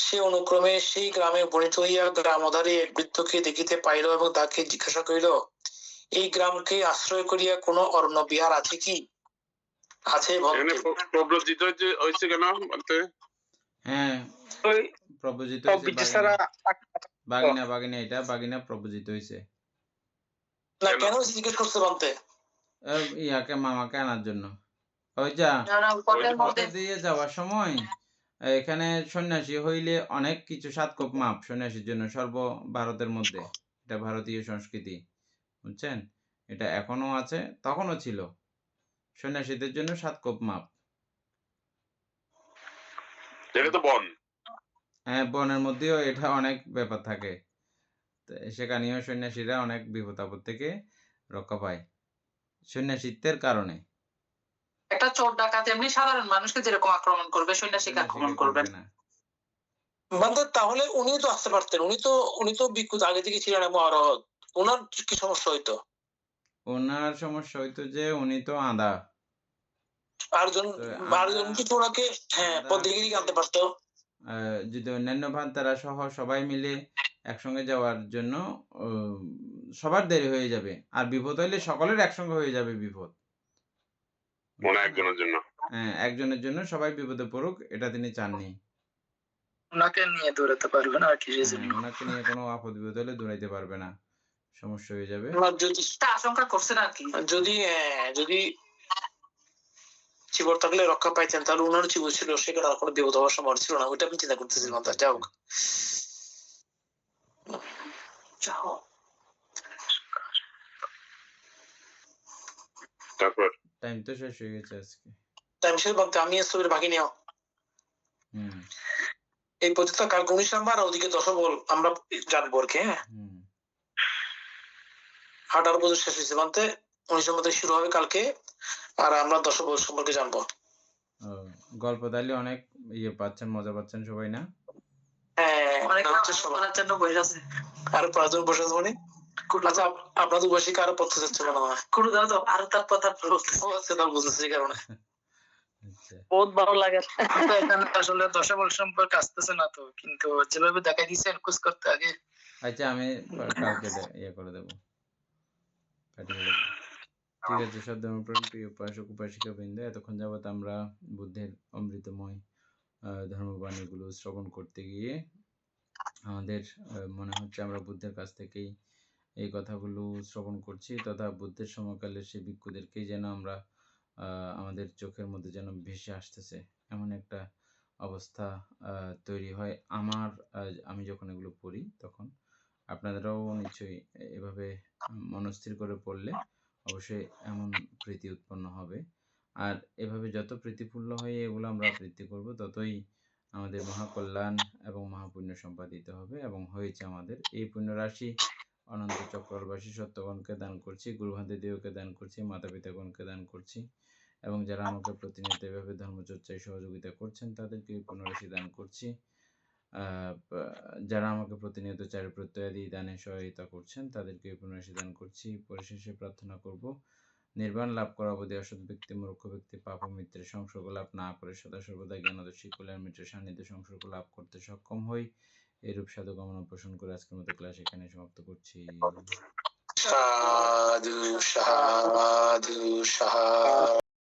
সে অনুক্রমে সেই গ্রামে উপনীত হইয়া গ্রামধারে এক বৃদ্ধকে দেখিতে পাইল এবং তাকে জিজ্ঞাসা করিল, এই গ্রামকে আশ্রয় করিয়া কোনো অরণ্য বিহার আছে কি? আছে এখানে প্রব্রজিত হয়েছে কেন বলতে? হ্যাঁ, ওই প্রব্রজিত সব হয়েছে বিচারা বাগিনা, এটা বাগিনা প্রব্রজিত হয়েছে না কেন জিজ্ঞেস করছে বলতে? ইয়াকে মামাকে আনার জন্য। ওই যা পথের মধ্যে পথে দিয়ে যাওয়ার সময় এখানে সন্ন্যাসী হইলে অনেক কিছু সাতকোপ মাপ সন্ন্যাসীর জন্য ভারতের মধ্যে, এটা ভারতীয় সংস্কৃতি, বুঝছেন? এটা এখনো আছে, তখনও ছিল। সন্ন্যাসীদের জন্য সাতকোপ মাপ। এটা তো বন। হ্যাঁ, বনের মধ্যেও এটা অনেক ব্যাপার থাকে। সেখানেও সন্ন্যাসীরা অনেক বিপদ আপদ থেকে রক্ষা পায় সন্ন্যাসিত্বের কারণে। একটা চোর ডাকাত এমনি সাধারণ মানুষকে যেরকম আক্রমণ করবে, সন্ন্যাসীকে আক্রমণ করবেন না। বলতে তাহলে উনি তো আসতে পারতেন, উনি তো ভিক্ষু আগে থেকে ছিলেন এবং আরো ওনার কি সমস্যা হইতো? ওনার সমস্যা হইতো যে উনি তো আদা আরেকজন কি ওনাকে পথ দেখিয়ে আনতে পারতো? যদি অন্যান্য ভান্তারা সহ সবাই মিলে একসঙ্গে যাওয়ার জন্য সবার দেরি হয়ে যাবে, আর বিপদ হইলে সকলের একসঙ্গে হয়ে যাবে বিপদ। একজনের জন্য, হ্যাঁ, একজনের জন্য সবাই বিপদে পড়ুক, এটা তিনি চাননি। ওনাকে নিয়ে দৌড়াতে পারবে না আর কি, ওনাকে নিয়ে কোনো আপদ বিপদ হলে দৌড়াইতে পারবে না, সমস্যা হয়ে যাবে। আশঙ্কা করছেন আর কি, যদি চিবর থাকলে রক্ষা পাইতেন তাহলে ওনারও চিবর ছিল, সেখানে আর কোনো বিপদ হওয়ার সম্ভাবনা ছিল না, ওইটা আমি চিন্তা করতেছিলাম। যাও তারপর টাইম তো শেষ হয়ে গেছে আজকে। টাইম শেষ বলতে আমি এসবের বাকি নিও এই পর্যন্ত কাল 19 নাম্বার ওদিকে 10 বল আমরা জানবো আর কি। হ্যাঁ, 18 বছর শেষ হয়েছে বলতে 19 মধ্যে শুরু হবে কালকে, আর আমরা 10 বছর সম্পর্কে জানবো। গল্প তাইলে অনেক পাচ্ছেন, মজা পাচ্ছেন সবাই না? হ্যাঁ, অনেক পড়ার জন্য বসে আছে, আরো 5 জন বসে আছে মানে। আচ্ছা, আপনাদের বসে কারো পড়তে যাচ্ছে মনে হয়? কোনো দাও তো আরো তার কথা বলছে তার বুঝতেছি কারণে বহুত ভালো লাগে। এখানে আসলে দশাবল সম্পর্কে আসতেছে না তো, কিন্তু যেভাবে দেখাই দিচ্ছে এনকোজ করতে আগে। আচ্ছা, আমি কালকে করে দেবো, কাটিয়ে দেবো। ঠিক আছে। সদ্ধর্মপ্রাণ প্রিয় উপাসক উপাসিকা বৃন্দ, এতক্ষণ যাবৎ আমরা বুদ্ধের অমৃতময় ধর্মবাণীগুলো শ্রবণ করতে গিয়ে আমাদের মনে হচ্ছে আমরা বুদ্ধের কাছ থেকেই এই কথাগুলো শ্রবণ করছি, তথা বুদ্ধের সময়কালে সেই ভিক্ষুদেরকেই যেন আমরা আমাদের চোখের মধ্যে যেন ভেসে আসতেছে, এমন একটা অবস্থা তৈরি হয় আমি যখন এগুলো পড়ি তখন। আপনাদেরও নিশ্চয়ই এভাবে মনস্থির করে পড়লে অবশ্যই এমন প্রীতি উৎপন্ন হবে। আর এভাবে যত প্রীতিপূর্ণ হয়ে এগুলো আমরা আবৃত্তি করব, ততই আমাদের মহাকল্যাণ এবং মহাপুণ্য সম্পাদিত হবে, এবং হয়েছে আমাদের। এই পুণ্যরাশি অনন্ত চক্রবাসী সত্যগণকে দান করছি, গুরুভান্তিদেবকে দান করছি, মাতা পিতাগণকে দান করছি, এবং যারা আমাকে প্রতিনিয়ত এভাবে ধর্মচর্চায় সহযোগিতা করছেন তাদেরকে এই পুণ্যরাশি দান করছি। যারা আমাকে প্রতিনিয়ত চারি প্রত্যয়াদি দানে সহায়তা করছেন তাদেরকে এই পুণ্যরাশি দান করছি। পরিশেষে প্রার্থনা করব, নির্বাণ লাভ করা অবধি অসৎ ব্যক্তি, মূর্খ ব্যক্তি, পাপ ও মিত্রের সংসর্গ লাভ না করে সদা সর্বদা জ্ঞানদর্শী কল্যাণ মিত্রের সান্নিধ্য সংসর্গ লাভ করতে সক্ষম হই। এরূপ সাধু কামনা পোষণ করে আজকের মতো ক্লাস এখানে সমাপ্ত করছি। সাধু সাধু সাধু।